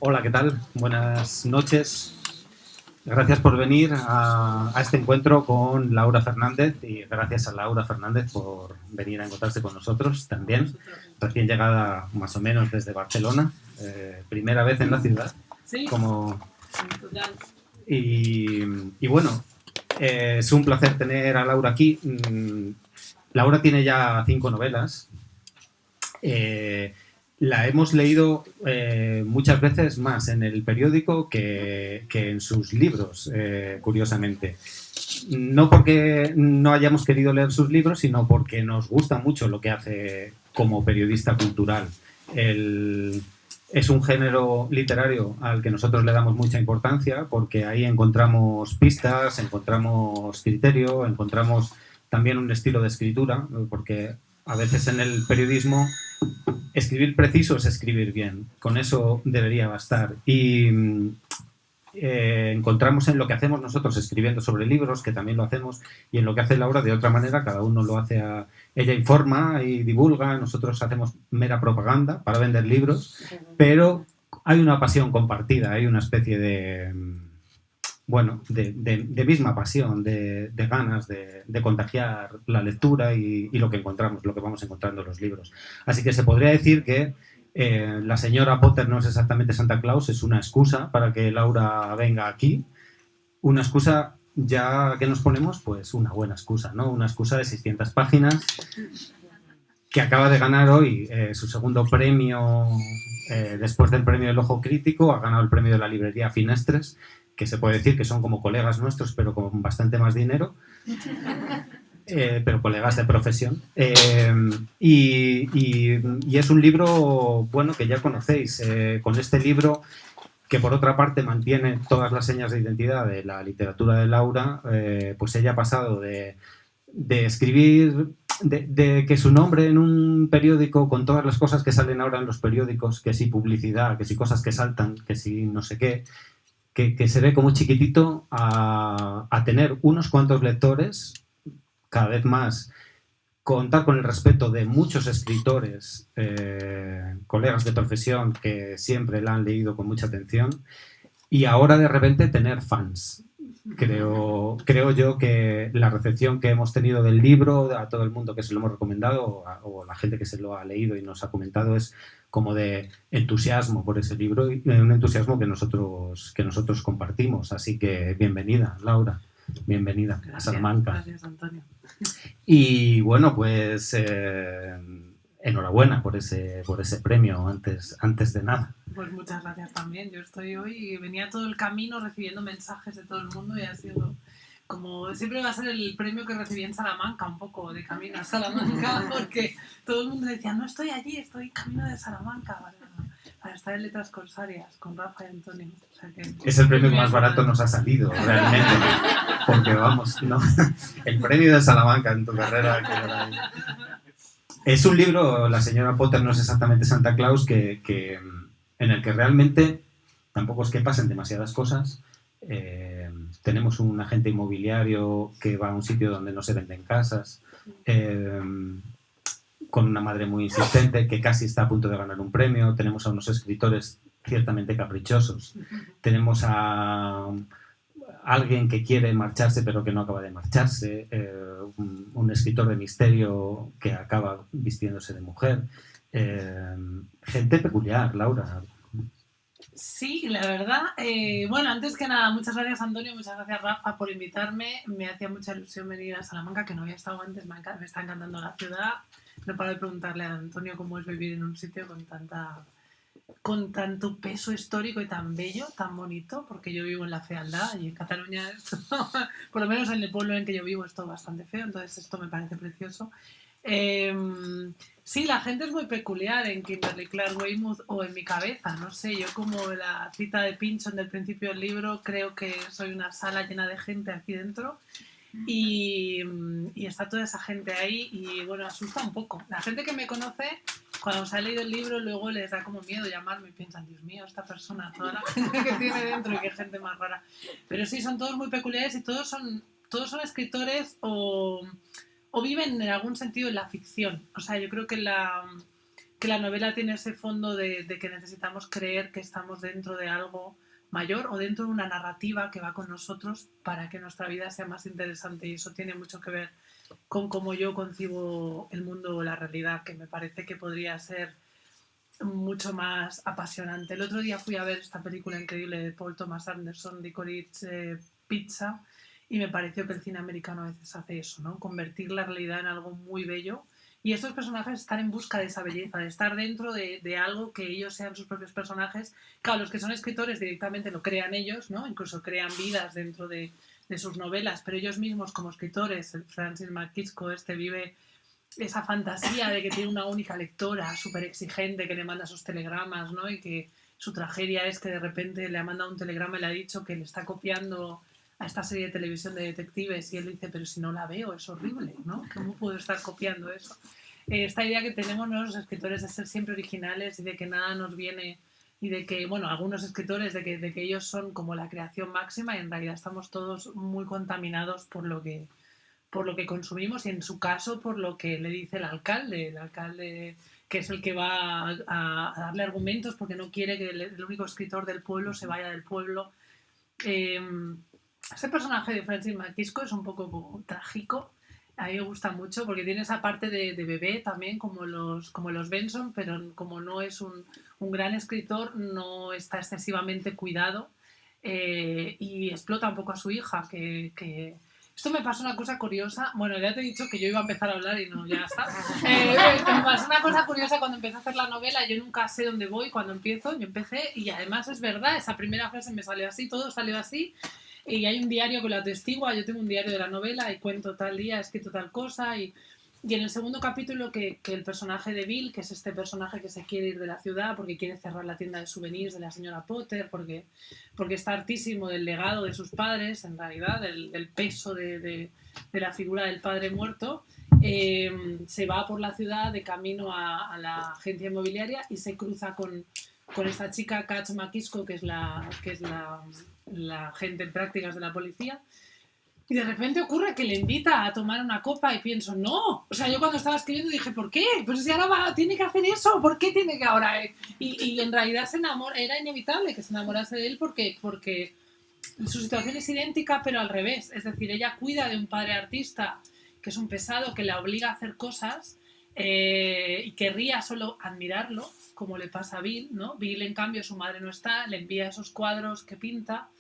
Hola, ¿qué tal? Buenas noches. Gracias por venir a este encuentro con Laura Fernández y gracias a Laura Fernández por venir a encontrarse con nosotros también, recién llegada más o menos desde Barcelona, primera vez en la ciudad. Sí. Y bueno, es un placer tener a Laura aquí. Laura tiene ya 5 novelas. La hemos leído muchas veces más en el periódico que en sus libros, curiosamente. No porque no hayamos querido leer sus libros, sino porque nos gusta mucho lo que hace como periodista cultural. Es un género literario al que nosotros le damos mucha importancia porque ahí encontramos pistas, encontramos criterio, encontramos también un estilo de escritura, porque a veces en el periodismo escribir preciso es escribir bien. Con eso debería bastar. Y encontramos en lo que hacemos nosotros escribiendo sobre libros, que también lo hacemos, y en lo que hace Laura de otra manera. Cada uno lo hace ella informa y divulga, nosotros hacemos mera propaganda para vender libros, pero hay una pasión compartida, hay una especie de misma pasión, de ganas de contagiar la lectura y lo que encontramos, lo que vamos encontrando en los libros. Así que se podría decir que la señora Potter no es exactamente Santa Claus, es una excusa para que Laura venga aquí. Una excusa, ya que nos ponemos, pues una buena excusa, ¿no? Una excusa de 600 páginas que acaba de ganar hoy su segundo premio, después del premio del Ojo Crítico, ha ganado el premio de la librería Finestres, que se puede decir que son como colegas nuestros, pero con bastante más dinero, pero colegas de profesión. Y es un libro, bueno, que ya conocéis. Con este libro, que por otra parte mantiene todas las señas de identidad de la literatura de Laura, pues ella ha pasado de escribir, de que su nombre en un periódico, con todas las cosas que salen ahora en los periódicos, que si publicidad, que si cosas que saltan, que si no sé qué, que se ve como chiquitito, a tener unos cuantos lectores, cada vez más, contar con el respeto de muchos escritores, colegas de profesión que siempre la han leído con mucha atención, y ahora de repente tener fans. Creo yo que la recepción que hemos tenido del libro, a todo el mundo que se lo hemos recomendado, o la gente que se lo ha leído y nos ha comentado, es como de entusiasmo por ese libro, y un entusiasmo que nosotros compartimos. Así que bienvenida, Laura, bienvenida. Gracias, a Salamanca. Gracias, Antonio. Y bueno, pues enhorabuena por ese premio antes de nada. Pues muchas gracias también. Yo estoy hoy y venía todo el camino recibiendo mensajes de todo el mundo y ha sido como siempre va a ser el premio que recibí en Salamanca, un poco de camino a Salamanca, porque todo el mundo decía, no estoy allí, estoy en camino de Salamanca para estar en Letras Corsarias con Rafa y Antonio. O sea que, es el premio que más barato nos ha salido, realmente, porque vamos, ¿no? El premio de Salamanca en tu carrera. Es un libro, La señora Potter no es exactamente Santa Claus, que en el que realmente tampoco es que pasen demasiadas cosas. Tenemos un agente inmobiliario que va a un sitio donde no se venden casas, con una madre muy insistente que casi está a punto de ganar un premio. Tenemos a unos escritores ciertamente caprichosos. Tenemos a alguien que quiere marcharse pero que no acaba de marcharse, un escritor de misterio que acaba vistiéndose de mujer. Gente peculiar, Laura. Sí, la verdad. Bueno, antes que nada, muchas gracias, Antonio, muchas gracias, Rafa, por invitarme. Me hacía mucha ilusión venir a Salamanca, que no había estado antes. Me está encantando la ciudad. No paro de preguntarle a Antonio cómo es vivir en un sitio con tanto peso histórico y tan bello, tan bonito, porque yo vivo en la fealdad y en Cataluña esto, por lo menos en el pueblo en que yo vivo, es todo bastante feo, entonces esto me parece precioso. Sí, la gente es muy peculiar en Kimberly Clark Weymouth o en mi cabeza, no sé, yo como la cita de Pynchon del principio del libro, creo que soy una sala llena de gente aquí dentro y está toda esa gente ahí y bueno, asusta un poco. La gente que me conoce cuando se ha leído el libro luego les da como miedo llamarme y piensan, Dios mío, esta persona, toda la gente que tiene dentro y qué gente más rara. Pero sí, son todos muy peculiares y todos son escritores o viven en algún sentido en la ficción. O sea, yo creo que la novela tiene ese fondo de que necesitamos creer que estamos dentro de algo mayor o dentro de una narrativa que va con nosotros para que nuestra vida sea más interesante, y eso tiene mucho que ver con cómo yo concibo el mundo o la realidad, que me parece que podría ser mucho más apasionante. El otro día fui a ver esta película increíble de Paul Thomas Anderson, Licorice Pizza, y me pareció que el cine americano a veces hace eso, ¿no? Convertir la realidad en algo muy bello. Y estos personajes están en busca de esa belleza, de estar dentro de algo que ellos sean sus propios personajes. Claro, los que son escritores directamente lo crean ellos, ¿no? Incluso crean vidas dentro de sus novelas, pero ellos mismos como escritores, Francis McKisco vive esa fantasía de que tiene una única lectora súper exigente que le manda sus telegramas, ¿no? Y que su tragedia es que de repente le ha mandado un telegrama y le ha dicho que le está copiando a esta serie de televisión de detectives, y él dice, pero si no la veo, es horrible, ¿no? ¿Cómo puedo estar copiando eso? Esta idea que tenemos, ¿no?, los escritores de ser siempre originales y de que nada nos viene, y de que, bueno, algunos escritores de que ellos son como la creación máxima, y en realidad estamos todos muy contaminados por lo que consumimos, y en su caso por lo que le dice el alcalde que es el que va a darle argumentos porque no quiere que el único escritor del pueblo se vaya del pueblo. Este personaje de Francis McKisco es un poco trágico. A mí me gusta mucho porque tiene esa parte de bebé también, como los Benson, pero como no es un gran escritor, no está excesivamente cuidado, y explota un poco a su hija, que esto me pasa una cosa curiosa. Bueno, ya te he dicho que yo iba a empezar a hablar y no, ya está. Me pasa una cosa curiosa cuando empecé a hacer la novela. Yo nunca sé dónde voy cuando empiezo. Yo empecé y además es verdad, esa primera frase me salió así, todo salió así. Y hay un diario que lo atestigua. Yo tengo un diario de la novela y cuento tal día, he escrito tal cosa. Y en el segundo capítulo que el personaje de Bill, que es este personaje que se quiere ir de la ciudad porque quiere cerrar la tienda de souvenirs de la señora Potter, porque está hartísimo del legado de sus padres, en realidad, del peso de la figura del padre muerto, se va por la ciudad de camino a la agencia inmobiliaria y se cruza con esta chica, Katz McKisco, que es la agente en prácticas de la policía. Y de repente ocurre que le invita a tomar una copa y pienso, no. O sea, yo cuando estaba escribiendo dije, ¿por qué? Pues si ahora tiene que hacer eso, ¿por qué tiene que ahora? Y en realidad era inevitable que se enamorase de él porque su situación es idéntica, pero al revés. Es decir, ella cuida de un padre artista que es un pesado, que la obliga a hacer cosas, y querría solo admirarlo, como le pasa a Bill, ¿no? Bill, en cambio, su madre no está, le envía esos cuadros que pinta,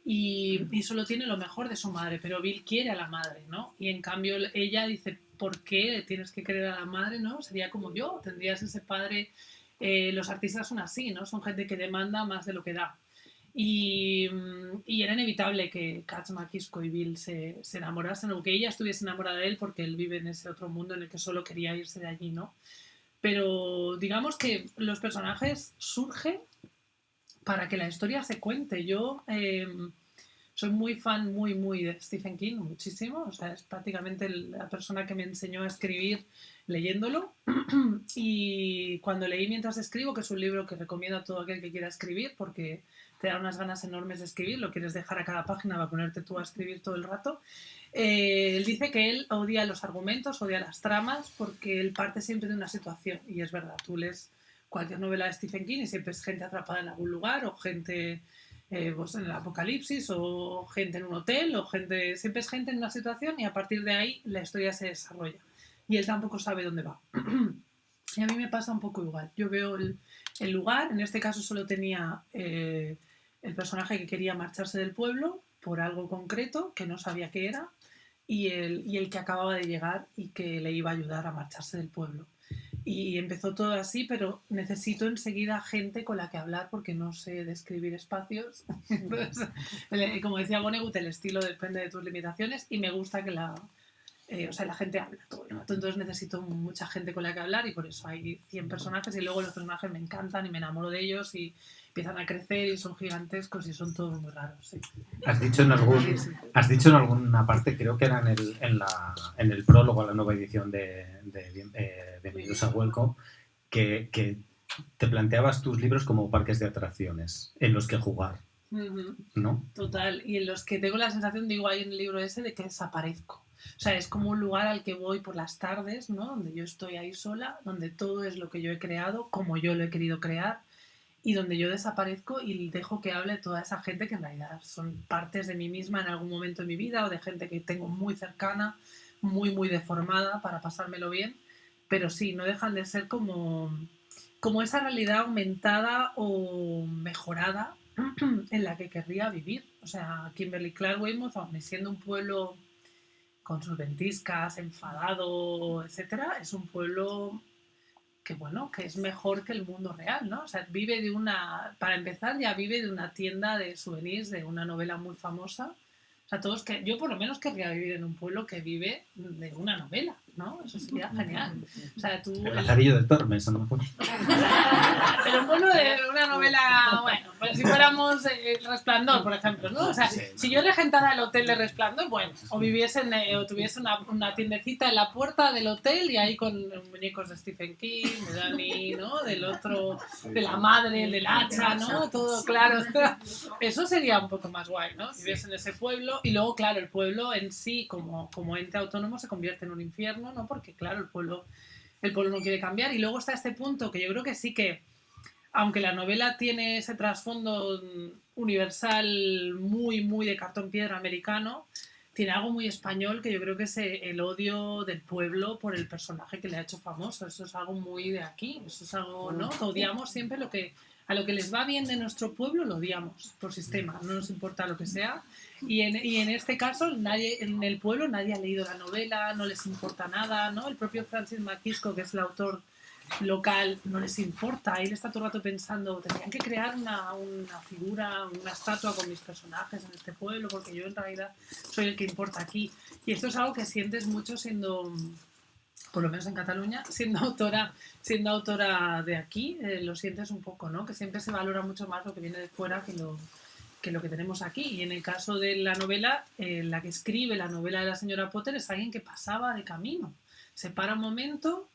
y solo tiene lo mejor de su madre, pero Bill quiere a la madre, ¿no? Y en cambio ella dice, ¿por qué tienes que querer a la madre, no? Sería como yo, tendrías ese padre. Los artistas son así, ¿no? Son gente que demanda más de lo que da. Y era inevitable que Katz McKisco y Bill se enamorasen, o que ella estuviese enamorada de él porque él vive en ese otro mundo en el que solo quería irse de allí, ¿no? Pero digamos que los personajes surgen para que la historia se cuente. Yo soy muy fan, muy de Stephen King, muchísimo. O sea, es prácticamente la persona que me enseñó a escribir leyéndolo. Y cuando leí Mientras escribo, que es un libro que recomiendo a todo aquel que quiera escribir, porque te da unas ganas enormes de escribir, lo quieres dejar a cada página para ponerte tú a escribir todo el rato. Él dice que él odia los argumentos, odia las tramas, porque él parte siempre de una situación. Y es verdad, tú lees cualquier novela de Stephen King y siempre es gente atrapada en algún lugar, o gente pues en el apocalipsis, o gente en un hotel, o siempre es gente en una situación, y a partir de ahí la historia se desarrolla. Y él tampoco sabe dónde va. Y a mí me pasa un poco igual. Yo veo el lugar, en este caso solo tenía el personaje que quería marcharse del pueblo por algo concreto, que no sabía qué era, y el que acababa de llegar y que le iba a ayudar a marcharse del pueblo. Y empezó todo así, pero necesito enseguida gente con la que hablar porque no sé describir espacios. Entonces, como decía Vonnegut, el estilo depende de tus limitaciones, y me gusta que la gente habla todo el rato. Entonces necesito mucha gente con la que hablar, y por eso hay 100 personajes, y luego los personajes me encantan y me enamoro de ellos y empiezan a crecer y son gigantescos y son todos muy raros. Sí. Has dicho en alguna parte, creo que era en el prólogo a la nueva edición de Bienvenidos a Welcome, que te planteabas tus libros como parques de atracciones en los que jugar, ¿no? Total, y en los que tengo la sensación, digo ahí en el libro ese, de que desaparezco. O sea, es como un lugar al que voy por las tardes, ¿no? Donde yo estoy ahí sola, donde todo es lo que yo he creado, como yo lo he querido crear, y donde yo desaparezco y dejo que hable toda esa gente que en realidad son partes de mí misma en algún momento de mi vida o de gente que tengo muy cercana, muy, muy deformada para pasármelo bien, pero sí, no dejan de ser como esa realidad aumentada o mejorada en la que querría vivir. O sea, Kimberly Clark Weymouth, aun siendo un pueblo con sus ventiscas, enfadado, etcétera, es un pueblo que bueno, que es mejor que el mundo real, ¿no? O sea, vive de una, para empezar, ya vive de una tienda de souvenirs de una novela muy famosa. O sea, todos que yo por lo menos querría vivir en un pueblo que vive de una novela, ¿no? Eso sería genial. O sea, tú El Lazarillo de Tormes, a lo mejor. pero un pueblo de una novela, bueno, pues si fuéramos El Resplandor, por ejemplo, ¿no? O sea, si yo regentara el hotel de Resplandor, bueno, o viviese o tuviese una tiendecita en la puerta del hotel y ahí con muñecos de Stephen King, de Dani, ¿no? Del otro, de la madre, del hacha, ¿no? Todo claro. Eso sería un poco más guay, ¿no? Viviese en ese pueblo y luego, claro, el pueblo en sí, como ente autónomo, se convierte en un infierno, ¿no? Porque, claro, el pueblo no quiere cambiar. Y luego está este punto que yo creo que sí que, aunque la novela tiene ese trasfondo universal muy, muy de cartón piedra americano, tiene algo muy español que yo creo que es el odio del pueblo por el personaje que le ha hecho famoso. Eso es algo muy de aquí. Eso es algo, ¿no? Odiamos siempre a lo que les va bien de nuestro pueblo, lo odiamos por sistema. No nos importa lo que sea. Y en este caso, en el pueblo nadie ha leído la novela, no les importa nada, ¿no? El propio Francis Maquisco, que es el autor local, no les importa. Él está todo el rato pensando, tendrían que crear una figura, una estatua con mis personajes en este pueblo, porque yo en realidad soy el que importa aquí. Y esto es algo que sientes mucho siendo, por lo menos en Cataluña, siendo autora de aquí, lo sientes un poco, ¿no? Que siempre se valora mucho más lo que viene de fuera que lo que tenemos aquí. Y en el caso de la novela, la que escribe la novela de la señora Potter es alguien que pasaba de camino. Se para un momento,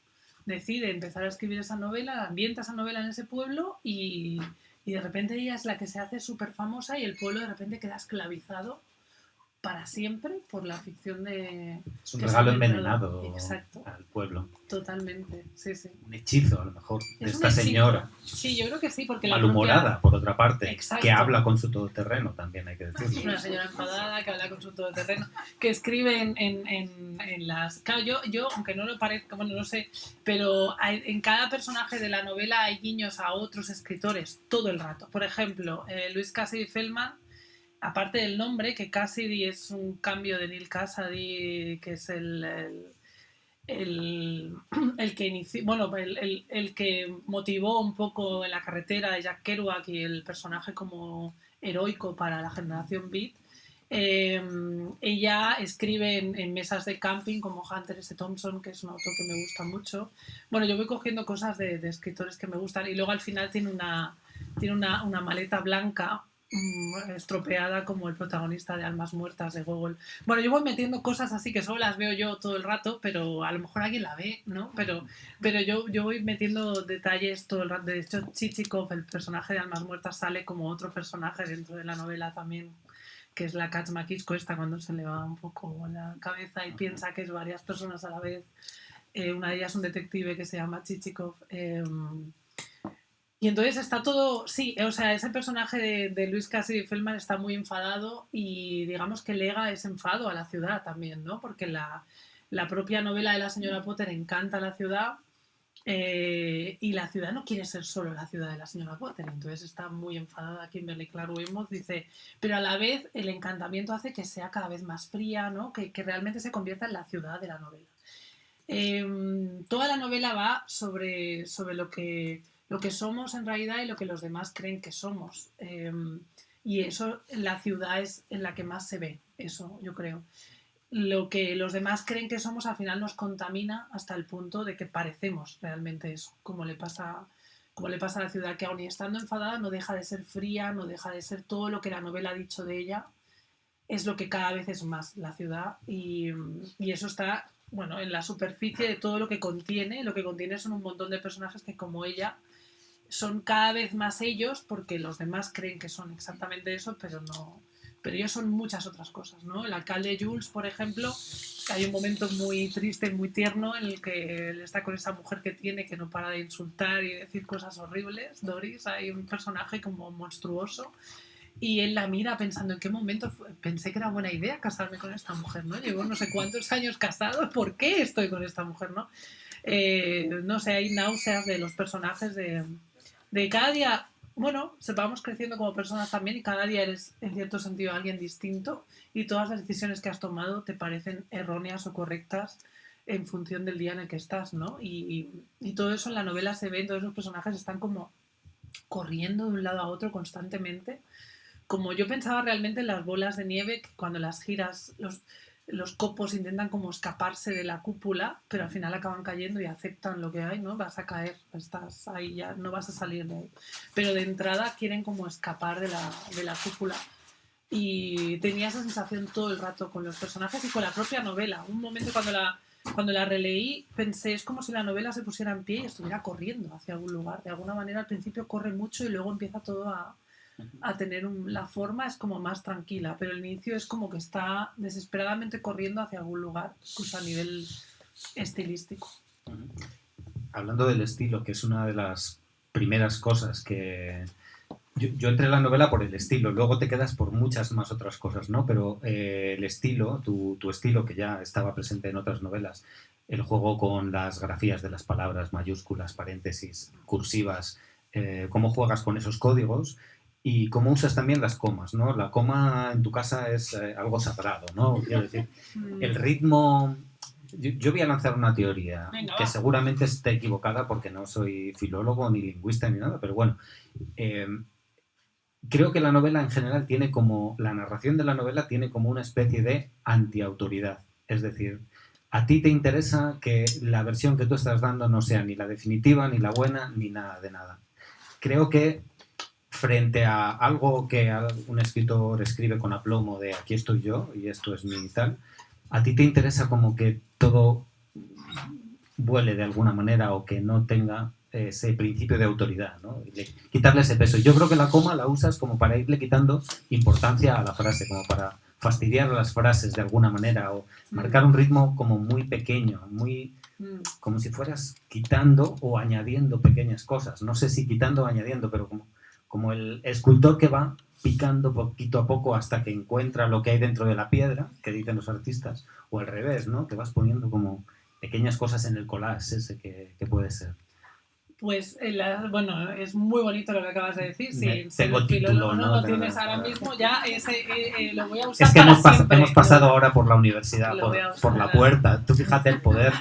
decide empezar a escribir esa novela, ambienta esa novela en ese pueblo y de repente ella es la que se hace súper famosa y el pueblo de repente queda esclavizado para siempre por la ficción de... Es un regalo envenenado. Exacto. Al pueblo. Totalmente, sí, sí. Un hechizo, a lo mejor, de Es esta señora. Sí, yo creo que sí, porque malhumorada, propia... por otra parte. Exacto. Que habla con su todoterreno, también hay que decirlo. Una señora enfadada que habla con su todoterreno, que escribe en las... Claro, yo, aunque no lo parezca, bueno, no sé, pero en cada personaje de la novela hay guiños a otros escritores todo el rato. Por ejemplo, Luis Cassidy Feldman, aparte del nombre, que Cassidy es un cambio de Neil Cassidy, que es el que inició, bueno, el que motivó un poco en la carretera de Jack Kerouac y el personaje como heroico para la generación Beat. Ella escribe en mesas de camping como Hunter S. Thompson, que es un autor que me gusta mucho. Bueno, yo voy cogiendo cosas de escritores que me gustan y luego al final tiene una maleta blanca estropeada como el protagonista de Almas Muertas de Gogol. Bueno, yo voy metiendo cosas así que solo las veo yo todo el rato, pero a lo mejor alguien la ve, ¿no? Pero yo voy metiendo detalles todo el rato. De hecho, Chichikov, el personaje de Almas Muertas, sale como otro personaje dentro de la novela también, que es la Katz Makisco esta, cuando se le va un poco la cabeza y piensa que es varias personas a la vez. Una de ellas es un detective que se llama Chichikov. Y entonces está todo, sí, o sea, ese personaje de Luis Cassidy Feldman está muy enfadado y digamos que lega ese enfado a la ciudad también, ¿no? Porque la propia novela de la señora Potter encanta la ciudad y la ciudad no quiere ser solo la ciudad de la señora Potter. Entonces está muy enfadada Kimberly Clark Weymouth, dice, pero a la vez el encantamiento hace que sea cada vez más fría, ¿no? Que realmente se convierta en la ciudad de la novela. Toda la novela va sobre lo que somos en realidad y lo que los demás creen que somos. Y eso, la ciudad es en la que más se ve, eso yo creo. Lo que los demás creen que somos al final nos contamina hasta el punto de que parecemos realmente eso, como le pasa a la ciudad, que aun y estando enfadada no deja de ser fría, no deja de ser todo lo que la novela ha dicho de ella, es lo que cada vez es más la ciudad y eso está bueno, en la superficie de todo lo que contiene. Lo que contiene son un montón de personajes que, como ella, son cada vez más ellos, porque los demás creen que son exactamente eso, pero no. Pero ellos son muchas otras cosas, ¿no? El alcalde Jules, por ejemplo, hay un momento muy triste y muy tierno en el que él está con esa mujer que tiene, que no para de insultar y decir cosas horribles, Doris. Hay un personaje como monstruoso y él la mira pensando en qué momento pensé que era buena idea casarme con esta mujer, ¿no? Llevo no sé cuántos años casado, ¿por qué estoy con esta mujer, no? No sé, hay náuseas de los personajes de cada día. Bueno, vamos creciendo como personas también y cada día eres en cierto sentido alguien distinto y todas las decisiones que has tomado te parecen erróneas o correctas en función del día en el que estás, ¿no? Y todo eso en la novela se ve, todos los personajes están como corriendo de un lado a otro constantemente. Como yo pensaba realmente en las bolas de nieve, que cuando las giras, los copos intentan como escaparse de la cúpula, pero al final acaban cayendo y aceptan lo que hay, ¿no? Vas a caer, estás ahí ya, no vas a salir de ahí. Pero de entrada quieren como escapar de la cúpula. Y tenía esa sensación todo el rato con los personajes y con la propia novela. Un momento cuando la releí pensé, es como si la novela se pusiera en pie y estuviera corriendo hacia algún lugar. De alguna manera al principio corre mucho y luego empieza todo a tener la forma es como más tranquila, pero el inicio es como que está desesperadamente corriendo hacia algún lugar, incluso a nivel estilístico. Hablando del estilo, que es una de las primeras cosas que... Yo entré en la novela por el estilo, luego te quedas por muchas más otras cosas, ¿no? Pero el estilo, tu estilo, que ya estaba presente en otras novelas, el juego con las grafías de las palabras, mayúsculas, paréntesis, cursivas, cómo juegas con esos códigos y cómo usas también las comas, ¿no? La coma en tu casa es algo sagrado, ¿no? Quiero decir, el ritmo... Yo voy a lanzar una teoría. Venga, que va. seguramente esté equivocada porque no soy filólogo ni lingüista ni nada, pero bueno, creo que la novela en general tiene como, la narración de la novela tiene como una especie de antiautoridad. Es decir, a ti te interesa que la versión que tú estás dando no sea ni la definitiva, ni la buena, ni nada de nada. Creo que frente a algo que un escritor escribe con aplomo de aquí estoy yo y esto es mi tal, a ti te interesa como que todo vuele de alguna manera o que no tenga ese principio de autoridad, ¿no? Quitarle ese peso. Yo creo que la coma la usas como para irle quitando importancia a la frase, como para fastidiar las frases de alguna manera o marcar un ritmo como muy pequeño, muy como si fueras quitando o añadiendo pequeñas cosas. No sé si quitando o añadiendo, pero como el escultor que va picando poquito a poco hasta que encuentra lo que hay dentro de la piedra, que dicen los artistas, o al revés, ¿no? Que vas poniendo como pequeñas cosas en el collage ese que puede ser. Pues, bueno, es muy bonito lo que acabas de decir. Sí, tengo título, ¿no? lo tienes ahora mismo, ya lo voy a usar es que para siempre. hemos pasado ahora por la universidad, por la usar. puerta. Tú fíjate el poder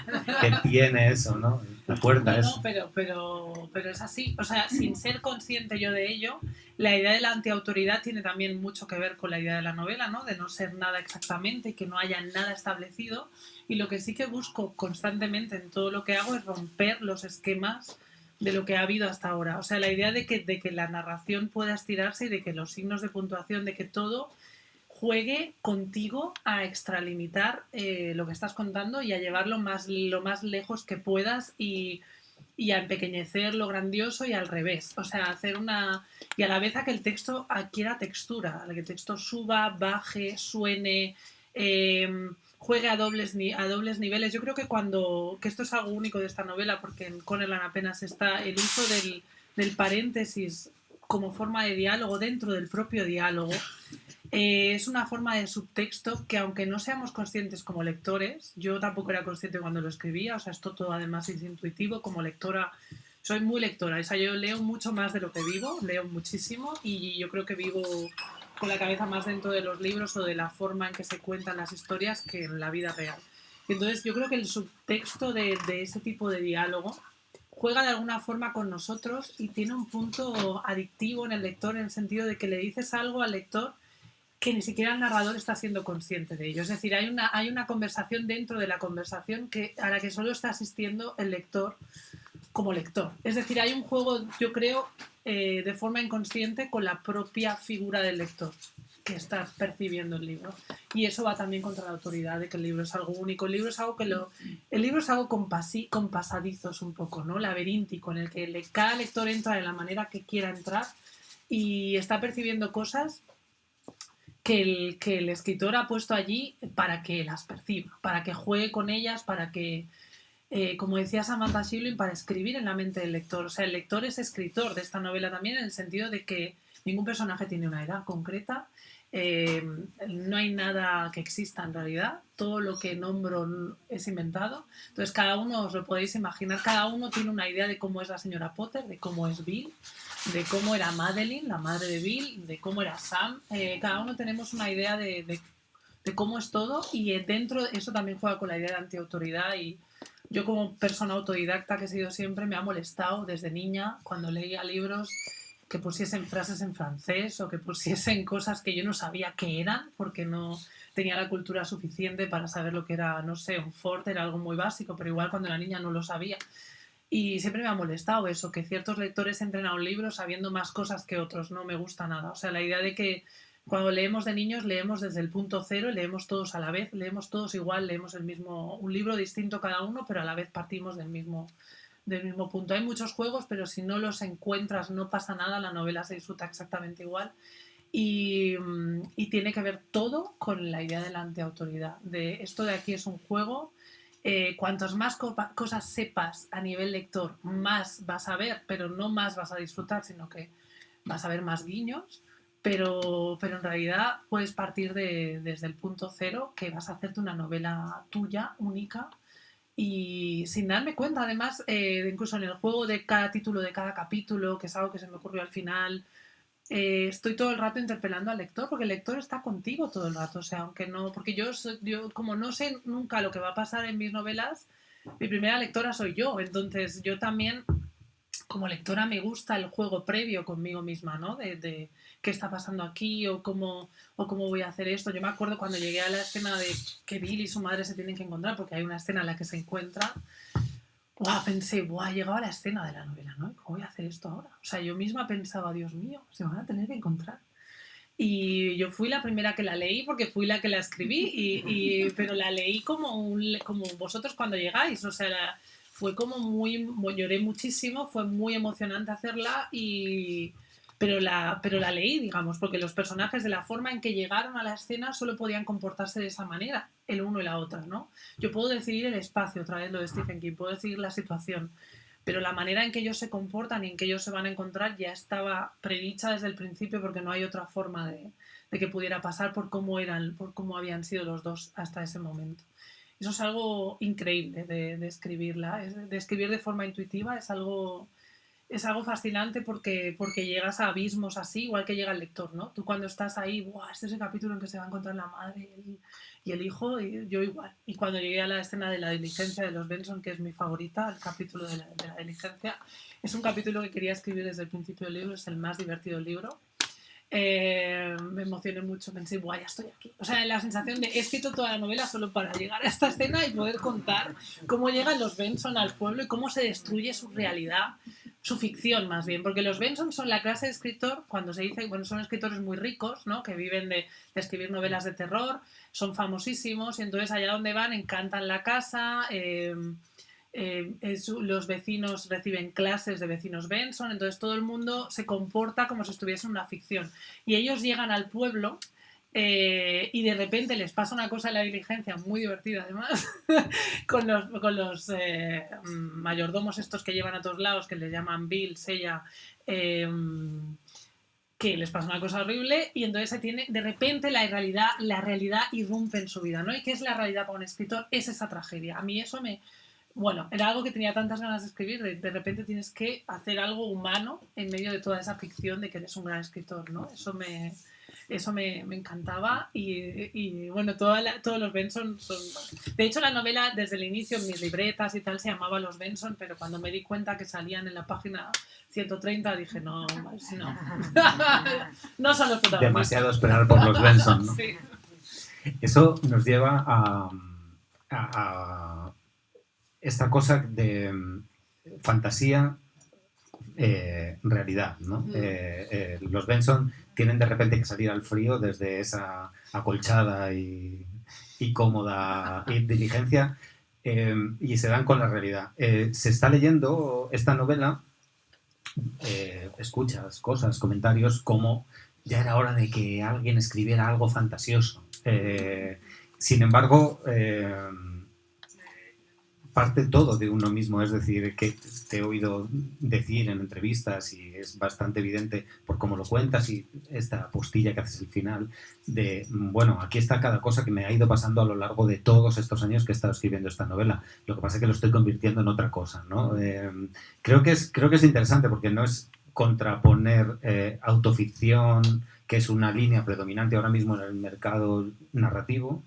que tiene eso, ¿no? La puerta es... No, pero es así. O sea, sin ser consciente yo de ello, la idea de la antiautoridad tiene también mucho que ver con la idea de la novela, ¿no? De no ser nada exactamente, que no haya nada establecido. Y lo que sí que busco constantemente en todo lo que hago es romper los esquemas de lo que ha habido hasta ahora. O sea, la idea de que la narración pueda estirarse y de que los signos de puntuación, de que todo juegue contigo a extralimitar lo que estás contando y a llevarlo lo más lejos que puedas y a empequeñecer lo grandioso y al revés. O sea, hacer una... Y a la vez a que el texto adquiera textura, a que el texto suba, baje, suene, juegue a dobles niveles. Yo creo que esto es algo único de esta novela, porque en Coneland apenas está el uso del paréntesis como forma de diálogo dentro del propio diálogo. Es una forma de subtexto que, aunque no seamos conscientes como lectores, yo tampoco era consciente cuando lo escribía, o sea, esto todo además es intuitivo. Como lectora, soy muy lectora, o sea, yo leo mucho más de lo que vivo, leo muchísimo y yo creo que vivo con la cabeza más dentro de los libros o de la forma en que se cuentan las historias que en la vida real. Entonces yo creo que el subtexto de ese tipo de diálogo juega de alguna forma con nosotros y tiene un punto adictivo en el lector, en el sentido de que le dices algo al lector que ni siquiera el narrador está siendo consciente de ello. Es decir, hay una conversación dentro de la conversación a la que solo está asistiendo el lector como lector. Es decir, hay un juego, yo creo, de forma inconsciente con la propia figura del lector. que estás percibiendo el libro. Y eso va también contra la autoridad de que el libro es algo único. El libro es algo el libro es algo con pasadizos un poco, ¿no? Laberíntico, en el que cada lector entra de la manera que quiera entrar y está percibiendo cosas que el escritor ha puesto allí para que las perciba, para que juegue con ellas, para que, como decía Samantha Schweblin, para escribir en la mente del lector. O sea, el lector es escritor de esta novela también, en el sentido de que ningún personaje tiene una edad concreta, no hay nada que exista en realidad, todo lo que nombro es inventado. Entonces cada uno, os lo podéis imaginar, cada uno tiene una idea de cómo es la señora Potter, de cómo es Bill, de cómo era Madeline, la madre de Bill, de cómo era Sam. Cada uno tenemos una idea de cómo es todo, y dentro de eso también juega con la idea de antiautoridad. Y yo, como persona autodidacta que he sido siempre, me ha molestado desde niña cuando leía libros que pusiesen frases en francés o que pusiesen cosas que yo no sabía qué eran, porque no tenía la cultura suficiente para saber lo que era, no sé, un fort era algo muy básico, pero igual cuando era niña no lo sabía. Y siempre me ha molestado eso, que ciertos lectores entren a un libro sabiendo más cosas que otros. No me gusta nada. O sea, la idea de que cuando leemos de niños leemos desde el punto cero, leemos todos a la vez, leemos todos igual, leemos el mismo, un libro distinto cada uno, pero a la vez partimos del mismo punto. Hay muchos juegos, pero si no los encuentras no pasa nada, la novela se disfruta exactamente igual. Y tiene que ver todo con la idea de la antiautoridad, de esto de aquí es un juego. Cuantas más cosas sepas a nivel lector, más vas a ver, pero no más vas a disfrutar, sino que vas a ver más guiños, pero en realidad puedes partir desde el punto cero, que vas a hacerte una novela tuya, única, y sin darme cuenta, además, incluso en el juego de cada título, de cada capítulo, que es algo que se me ocurrió al final, estoy todo el rato interpelando al lector, porque el lector está contigo todo el rato, o sea, aunque no, porque yo como no sé nunca lo que va a pasar en mis novelas, mi primera lectora soy yo, entonces yo también como lectora me gusta el juego previo conmigo misma, ¿no? De qué está pasando aquí o cómo voy a hacer esto. Yo me acuerdo cuando llegué a la escena de que Bill y su madre se tienen que encontrar, porque hay una escena en la que se encuentran. Pensé, he llegado a la escena de la novela, ¿no? ¿Cómo voy a hacer esto ahora? O sea, yo misma pensaba, Dios mío, se van a tener que encontrar. Y yo fui la primera que la leí porque fui la que la escribí, pero la leí como vosotros cuando llegáis. O sea, fue como lloré muchísimo, fue muy emocionante hacerla, pero la leí, digamos, porque los personajes, de la forma en que llegaron a la escena, solo podían comportarse de esa manera, el uno y la otra, ¿no? Yo puedo decidir el espacio, otra vez lo de Stephen King, puedo decidir la situación, pero la manera en que ellos se comportan y en que ellos se van a encontrar ya estaba predicha desde el principio, porque no hay otra forma de que pudiera pasar por cómo habían sido los dos hasta ese momento. Eso es algo increíble de escribirla, de escribir de forma intuitiva, es algo fascinante porque llegas a abismos así, igual que llega el lector, ¿no? Tú cuando estás ahí, este es el capítulo en que se va a encontrar la madre y el hijo, y yo igual. Y cuando llegué a la escena de la diligencia de los Benson, que es mi favorita, el capítulo de la diligencia, es un capítulo que quería escribir desde el principio del libro, es el más divertido del libro. Me emocioné mucho, pensé, ya estoy aquí. O sea, la sensación de he escrito toda la novela solo para llegar a esta escena y poder contar cómo llegan los Benson al pueblo y cómo se destruye su realidad, su ficción más bien, porque los Benson son la clase de escritor, cuando se dice, bueno, son escritores muy ricos, ¿no? Que viven de escribir novelas de terror, son famosísimos, y entonces allá donde van encantan la casa, los vecinos reciben clases de vecinos Benson, entonces todo el mundo se comporta como si estuviese en una ficción. Y ellos llegan al pueblo y de repente les pasa una cosa en la diligencia muy divertida, además, con los mayordomos estos que llevan a todos lados, que les llaman Bill, Sella, que les pasa una cosa horrible, y entonces de repente la realidad irrumpe en su vida, ¿no? ¿Y qué es la realidad para un escritor? Es esa tragedia. A mí eso era algo que tenía tantas ganas de escribir, de repente tienes que hacer algo humano en medio de toda esa ficción de que eres un gran escritor, ¿no? Eso me encantaba, y bueno, todos los Benson son... De hecho, la novela, desde el inicio, en mis libretas y tal, se llamaba Los Benson, pero cuando me di cuenta que salían en la página 130, dije, no. No son los protagonistas. Demasiado esperar por los Benson, ¿no? Sí. Eso nos lleva a esta cosa de fantasía realidad, ¿no? Los Benson tienen de repente que salir al frío desde esa acolchada y cómoda diligencia y se dan con la realidad. Se está leyendo esta novela, escuchas cosas, comentarios como ya era hora de que alguien escribiera algo fantasioso. Sin embargo, parte todo de uno mismo, es decir, que te he oído decir en entrevistas y es bastante evidente por cómo lo cuentas y esta postilla que haces al final de, bueno, aquí está cada cosa que me ha ido pasando a lo largo de todos estos años que he estado escribiendo esta novela. Lo que pasa es que lo estoy convirtiendo en otra cosa, ¿no? Creo que es interesante porque no es contraponer autoficción, que es una línea predominante ahora mismo en el mercado narrativo,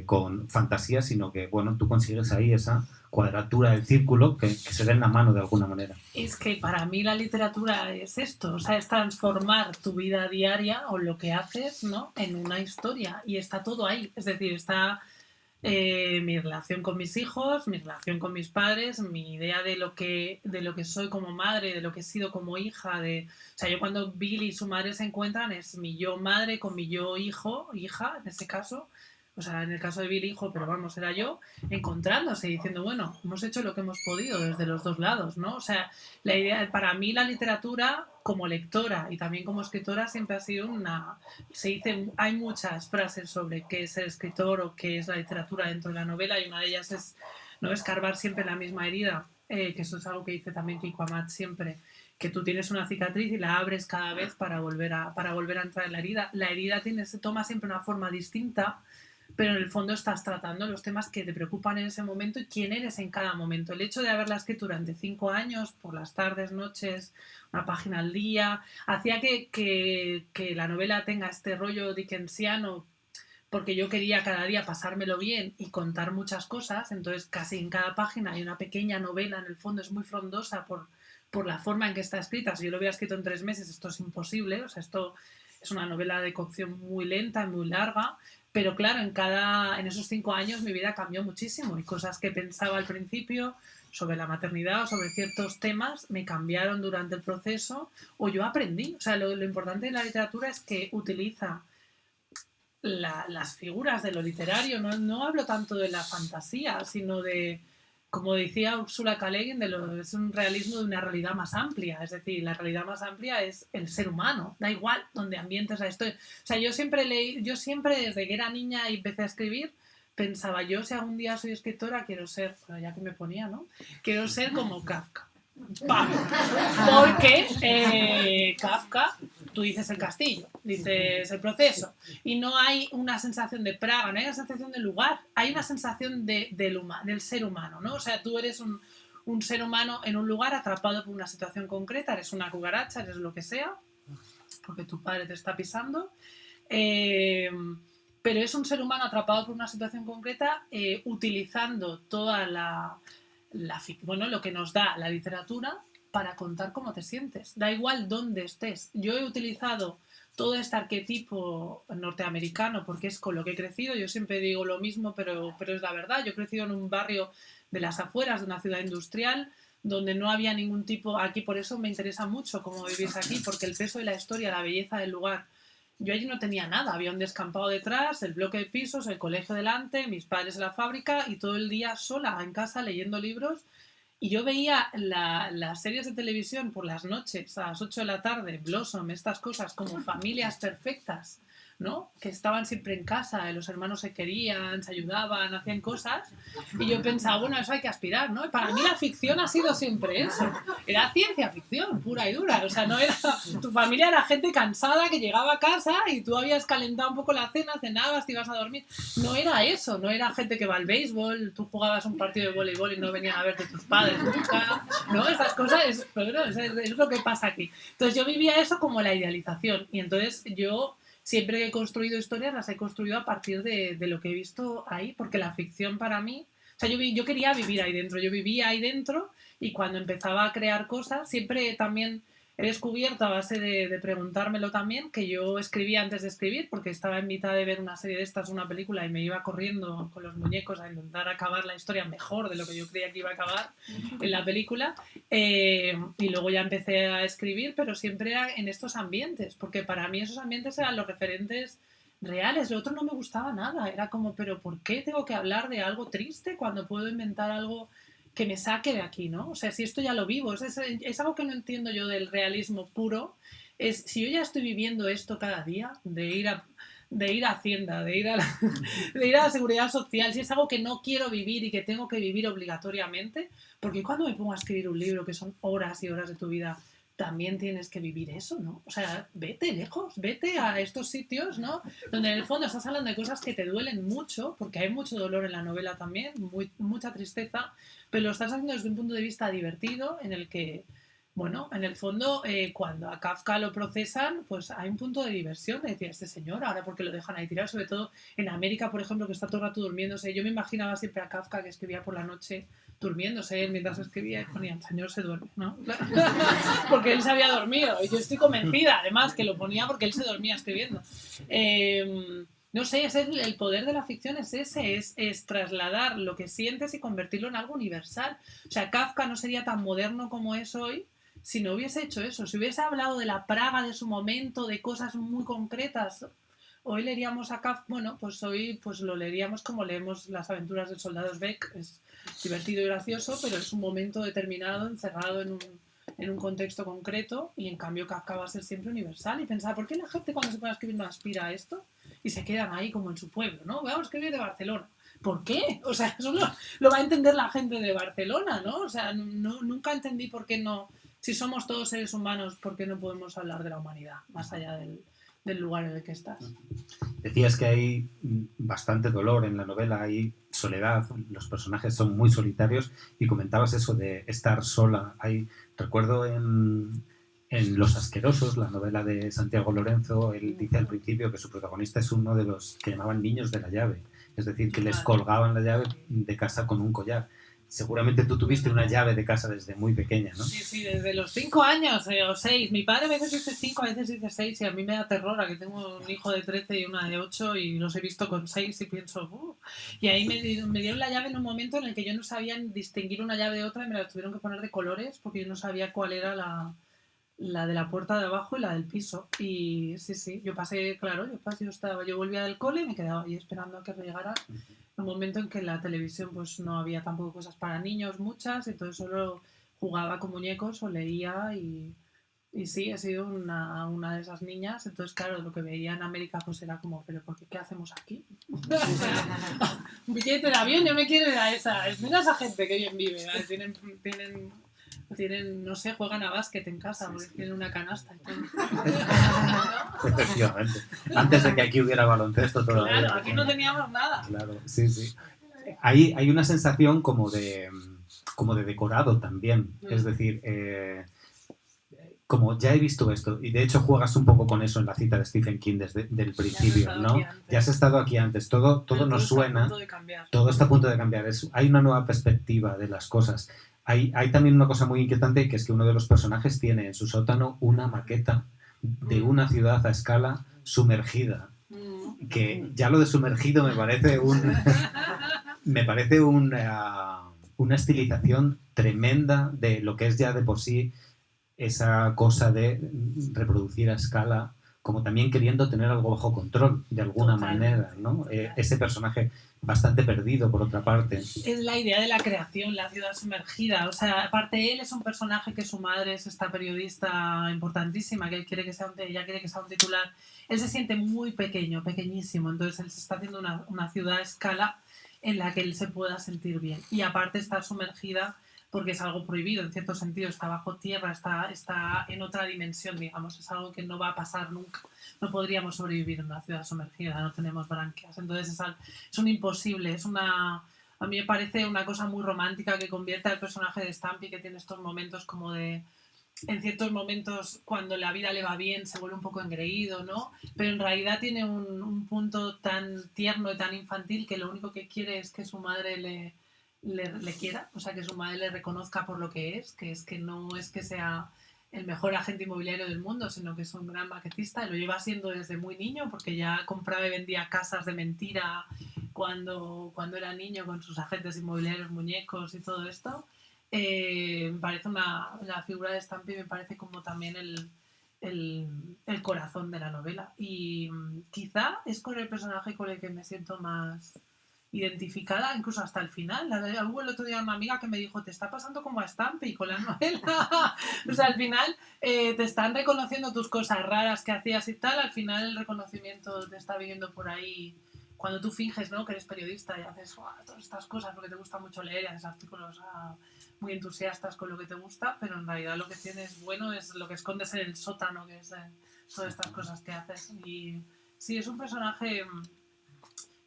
con fantasía, sino que, bueno, tú consigues ahí esa cuadratura del círculo que se dé en la mano de alguna manera. Es que para mí la literatura es esto, o sea, es transformar tu vida diaria o lo que haces, ¿no?, en una historia y está todo ahí, es decir, está mi relación con mis hijos, mi relación con mis padres, mi idea de lo que soy como madre, de lo que he sido como hija, o sea, yo cuando Billy y su madre se encuentran es mi yo madre con mi yo hijo, hija, en este caso, o sea, en el caso de Billy hijo, pero vamos, era yo, encontrándose y diciendo, bueno, hemos hecho lo que hemos podido desde los dos lados, ¿no? O sea, la idea, para mí la literatura como lectora y también como escritora siempre ha sido se dice, hay muchas frases sobre qué es ser escritor o qué es la literatura dentro de la novela y una de ellas es no escarbar siempre la misma herida, que eso es algo que dice también Kiko Amat siempre, que tú tienes una cicatriz y la abres cada vez para volver a entrar en la herida. La herida toma siempre una forma distinta, pero en el fondo estás tratando los temas que te preocupan en ese momento y quién eres en cada momento. El hecho de haberla escrito durante 5 años, por las tardes, noches, una página al día, hacía que la novela tenga este rollo dickensiano, porque yo quería cada día pasármelo bien y contar muchas cosas, entonces casi en cada página hay una pequeña novela, en el fondo es muy frondosa por la forma en que está escrita. Si yo lo hubiera escrito en 3 meses, esto es imposible, o sea, esto es una novela de cocción muy lenta, muy larga, pero claro, en esos 5 años mi vida cambió muchísimo y cosas que pensaba al principio sobre la maternidad o sobre ciertos temas me cambiaron durante el proceso o yo aprendí. O sea, lo importante de la literatura es que utiliza las figuras de lo literario, no hablo tanto de la fantasía, sino de, como decía Ursula K. Le Guin, es un realismo de una realidad más amplia, es decir, la realidad más amplia es el ser humano, da igual donde ambientes la historia. O sea, yo siempre desde que era niña y empecé a escribir, pensaba, yo si algún día soy escritora quiero ser, bueno, ya que me ponía, ¿no? Quiero ser como Kafka. ¡Pam! Porque Kafka, tú dices el castillo, dices el proceso, y no hay una sensación de Praga, no hay una sensación de lugar, hay una sensación del ser humano, ¿no? O sea, tú eres un ser humano en un lugar atrapado por una situación concreta, eres una cucaracha, eres lo que sea, porque tu padre te está pisando, pero es un ser humano atrapado por una situación concreta utilizando toda lo que nos da la literatura para contar cómo te sientes. Da igual dónde estés. Yo he utilizado todo este arquetipo norteamericano porque es con lo que he crecido. Yo siempre digo lo mismo, pero es la verdad. Yo he crecido en un barrio de las afueras de una ciudad industrial donde no había ningún tipo... Aquí por eso me interesa mucho cómo vivís aquí, porque el peso de la historia, la belleza del lugar... Yo allí no tenía nada, había un descampado detrás, el bloque de pisos, el colegio delante, mis padres en la fábrica y todo el día sola en casa leyendo libros. Y yo veía las series de televisión por las noches, a las 8 de la tarde, Blossom, estas cosas como familias perfectas, ¿no? Que estaban siempre en casa, los hermanos se querían, se ayudaban, hacían cosas. Y yo pensaba, bueno, eso hay que aspirar, ¿no? Y para mí la ficción ha sido siempre eso. Era ciencia ficción, pura y dura. O sea, no era... Tu familia era gente cansada que llegaba a casa y tú habías calentado un poco la cena, cenabas, te ibas a dormir. No era eso, no era gente que va al béisbol, tú jugabas un partido de voleibol y no venían a verte tus padres nunca, ¿no? Esas cosas, es lo que pasa aquí. Entonces yo vivía eso como la idealización y entonces yo... Siempre que he construido historias las he construido a partir de lo que he visto ahí, porque la ficción para mí... O sea, yo quería vivir ahí dentro, yo vivía ahí dentro y cuando empezaba a crear cosas, siempre también he descubierto a base de preguntármelo también, que yo escribía antes de escribir, porque estaba en mitad de ver una serie de estas, una película, y me iba corriendo con los muñecos a intentar acabar la historia mejor de lo que yo creía que iba a acabar en la película. Y luego ya empecé a escribir, pero siempre era en estos ambientes, porque para mí esos ambientes eran los referentes reales. Lo otro no me gustaba nada. Era como, pero ¿por qué tengo que hablar de algo triste cuando puedo inventar algo que me saque de aquí, ¿no? O sea, si esto ya lo vivo, es algo que no entiendo yo del realismo puro, es si yo ya estoy viviendo esto cada día, de ir a Hacienda, de ir a la Seguridad Social, si es algo que no quiero vivir y que tengo que vivir obligatoriamente, porque cuando me pongo a escribir un libro que son horas y horas de tu vida, también tienes que vivir eso, ¿no? O sea, vete lejos, vete a estos sitios, ¿no? Donde en el fondo estás hablando de cosas que te duelen mucho, porque hay mucho dolor en la novela también, mucha tristeza, pero lo estás haciendo desde un punto de vista divertido, en el que, bueno, en el fondo, cuando a Kafka lo procesan, pues hay un punto de diversión, de decir, este señor, ahora porque lo dejan ahí tirado, sobre todo en América, por ejemplo, que está todo el rato durmiéndose. Yo me imaginaba siempre a Kafka que escribía por la noche durmiéndose él mientras escribía y ponía, el señor se duerme, ¿no? Porque él se había dormido, y yo estoy convencida, además, que lo ponía porque él se dormía escribiendo. No sé, es el poder de la ficción es ese, es trasladar lo que sientes y convertirlo en algo universal. O sea, Kafka no sería tan moderno como es hoy si no hubiese hecho eso, si hubiese hablado de la Praga de su momento, de cosas muy concretas. Hoy leeríamos a Kafka, bueno, pues hoy pues lo leeríamos como leemos las aventuras del soldado Beck, es divertido y gracioso, pero es un momento determinado, encerrado en un contexto concreto, y en cambio Kafka va a ser siempre universal. Y pensaba, ¿por qué la gente cuando se pone a escribir no aspira a esto? Y se quedan ahí como en su pueblo, ¿no? Vamos a escribir de Barcelona. ¿Por qué? O sea, eso lo va a entender la gente de Barcelona, ¿no? O sea, nunca entendí por qué no, si somos todos seres humanos, ¿por qué no podemos hablar de la humanidad más allá del lugar en el que estás? Decías que hay bastante dolor en la novela, hay soledad, los personajes son muy solitarios y comentabas eso de estar sola. Recuerdo en Los Asquerosos, la novela de Santiago Lorenzo, él dice al principio que su protagonista es uno de los que llamaban niños de la llave, es decir, que les colgaban la llave de casa con un collar. Seguramente tú tuviste una llave de casa desde muy pequeña, ¿no? Sí, desde los 5 años o 6. Mi padre a veces dice 5, a veces dice 6, y a mí me da terror, a que tengo un hijo de 13 y una de 8 y los he visto con 6 y pienso. Y ahí me dieron la llave en un momento en el que yo no sabía distinguir una llave de otra, y me la tuvieron que poner de colores porque yo no sabía cuál era la de la puerta de abajo y la del piso. Y sí, yo pasé, claro, yo volvía del cole y me quedaba ahí esperando a que llegara un momento en que en la televisión pues no había tampoco cosas para niños muchas, entonces solo jugaba con muñecos o leía, y sí, he sido una de esas niñas. Entonces, claro, lo que veía en América pues era como, ¿pero por qué? ¿Qué hacemos aquí? O sea, un billete de avión, yo me quiero ir a esa. Mira esa gente que bien vive, ¿vale? Tienen, no sé, juegan a básquet en casa, porque tienen una canasta y todo. Efectivamente. Antes de que aquí hubiera baloncesto todavía. Claro, aquí no teníamos nada. Claro, sí. Hay una sensación como de decorado también. Es decir, como ya he visto esto, y de hecho juegas un poco con eso en la cita de Stephen King desde el principio, ¿no? Ya has estado aquí antes, todo nos suena, todo está a punto de cambiar. Hay una nueva perspectiva de las cosas. Hay también una cosa muy inquietante, que es que uno de los personajes tiene en su sótano una maqueta de una ciudad a escala sumergida, que ya lo de sumergido me parece una estilización tremenda de lo que es ya de por sí esa cosa de reproducir a escala, como también queriendo tener algo bajo control, de alguna manera, ¿no? Ese personaje bastante perdido, por otra parte. Es la idea de la creación, la ciudad sumergida. O sea, aparte él es un personaje que su madre es esta periodista importantísima, que ella quiere que sea un titular. Él se siente muy pequeño, pequeñísimo, entonces él se está haciendo una ciudad a escala en la que él se pueda sentir bien. Y aparte está sumergida porque es algo prohibido, en cierto sentido, está bajo tierra, está en otra dimensión, digamos, es algo que no va a pasar nunca. No podríamos sobrevivir en una ciudad sumergida, no tenemos branquias, entonces es un imposible, a mí me parece una cosa muy romántica que convierte al personaje de Stampy, que tiene estos momentos como de, en ciertos momentos cuando la vida le va bien se vuelve un poco engreído, ¿no? Pero en realidad tiene un punto tan tierno y tan infantil que lo único que quiere es que su madre le quiera, o sea, que su madre le reconozca por lo que es que no es que sea el mejor agente inmobiliario del mundo, sino que es un gran maquetista, y lo lleva siendo desde muy niño, porque ya compraba y vendía casas de mentira cuando era niño con sus agentes inmobiliarios, muñecos y todo esto. Me parece la figura de Stampy me parece como también el corazón de la novela. Y quizá es con el personaje con el que me siento más identificada, incluso hasta el final. Hubo el otro día una amiga que me dijo, te está pasando como a Stampy con la novela. O sea, al final te están reconociendo tus cosas raras que hacías y tal, al final el reconocimiento te está viniendo por ahí cuando tú finges, ¿no?, que eres periodista y haces todas estas cosas porque te gusta mucho leer y haces artículos muy entusiastas con lo que te gusta, pero en realidad lo que tienes bueno es lo que escondes en el sótano, que es todas estas cosas que haces. Y sí, es un personaje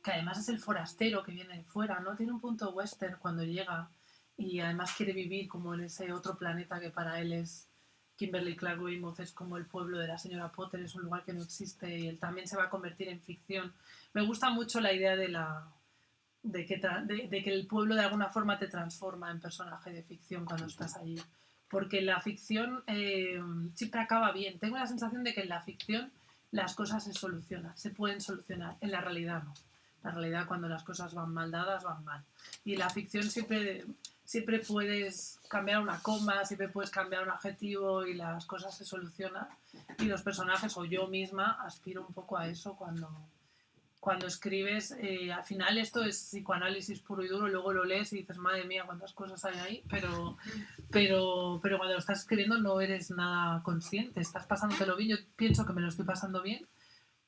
que además es el forastero que viene de fuera, ¿no? Tiene un punto western cuando llega y además quiere vivir como en ese otro planeta que para él es Kimberly Clark Weymouth, es como el pueblo de la señora Potter, es un lugar que no existe y él también se va a convertir en ficción. Me gusta mucho la idea de que el pueblo de alguna forma te transforma en personaje de ficción cuando estás allí. Porque la ficción siempre acaba bien. Tengo la sensación de que en la ficción las cosas se solucionan, se pueden solucionar. En la realidad no. En la realidad cuando las cosas van mal dadas, van mal. Y la ficción siempre puedes cambiar una coma, siempre puedes cambiar un adjetivo y las cosas se solucionan. Y los personajes, o yo misma, aspiro un poco a eso cuando escribes. Al final esto es psicoanálisis puro y duro, luego lo lees y dices, madre mía, cuántas cosas hay ahí, pero cuando lo estás escribiendo no eres nada consciente, estás pasándotelo bien, yo pienso que me lo estoy pasando bien,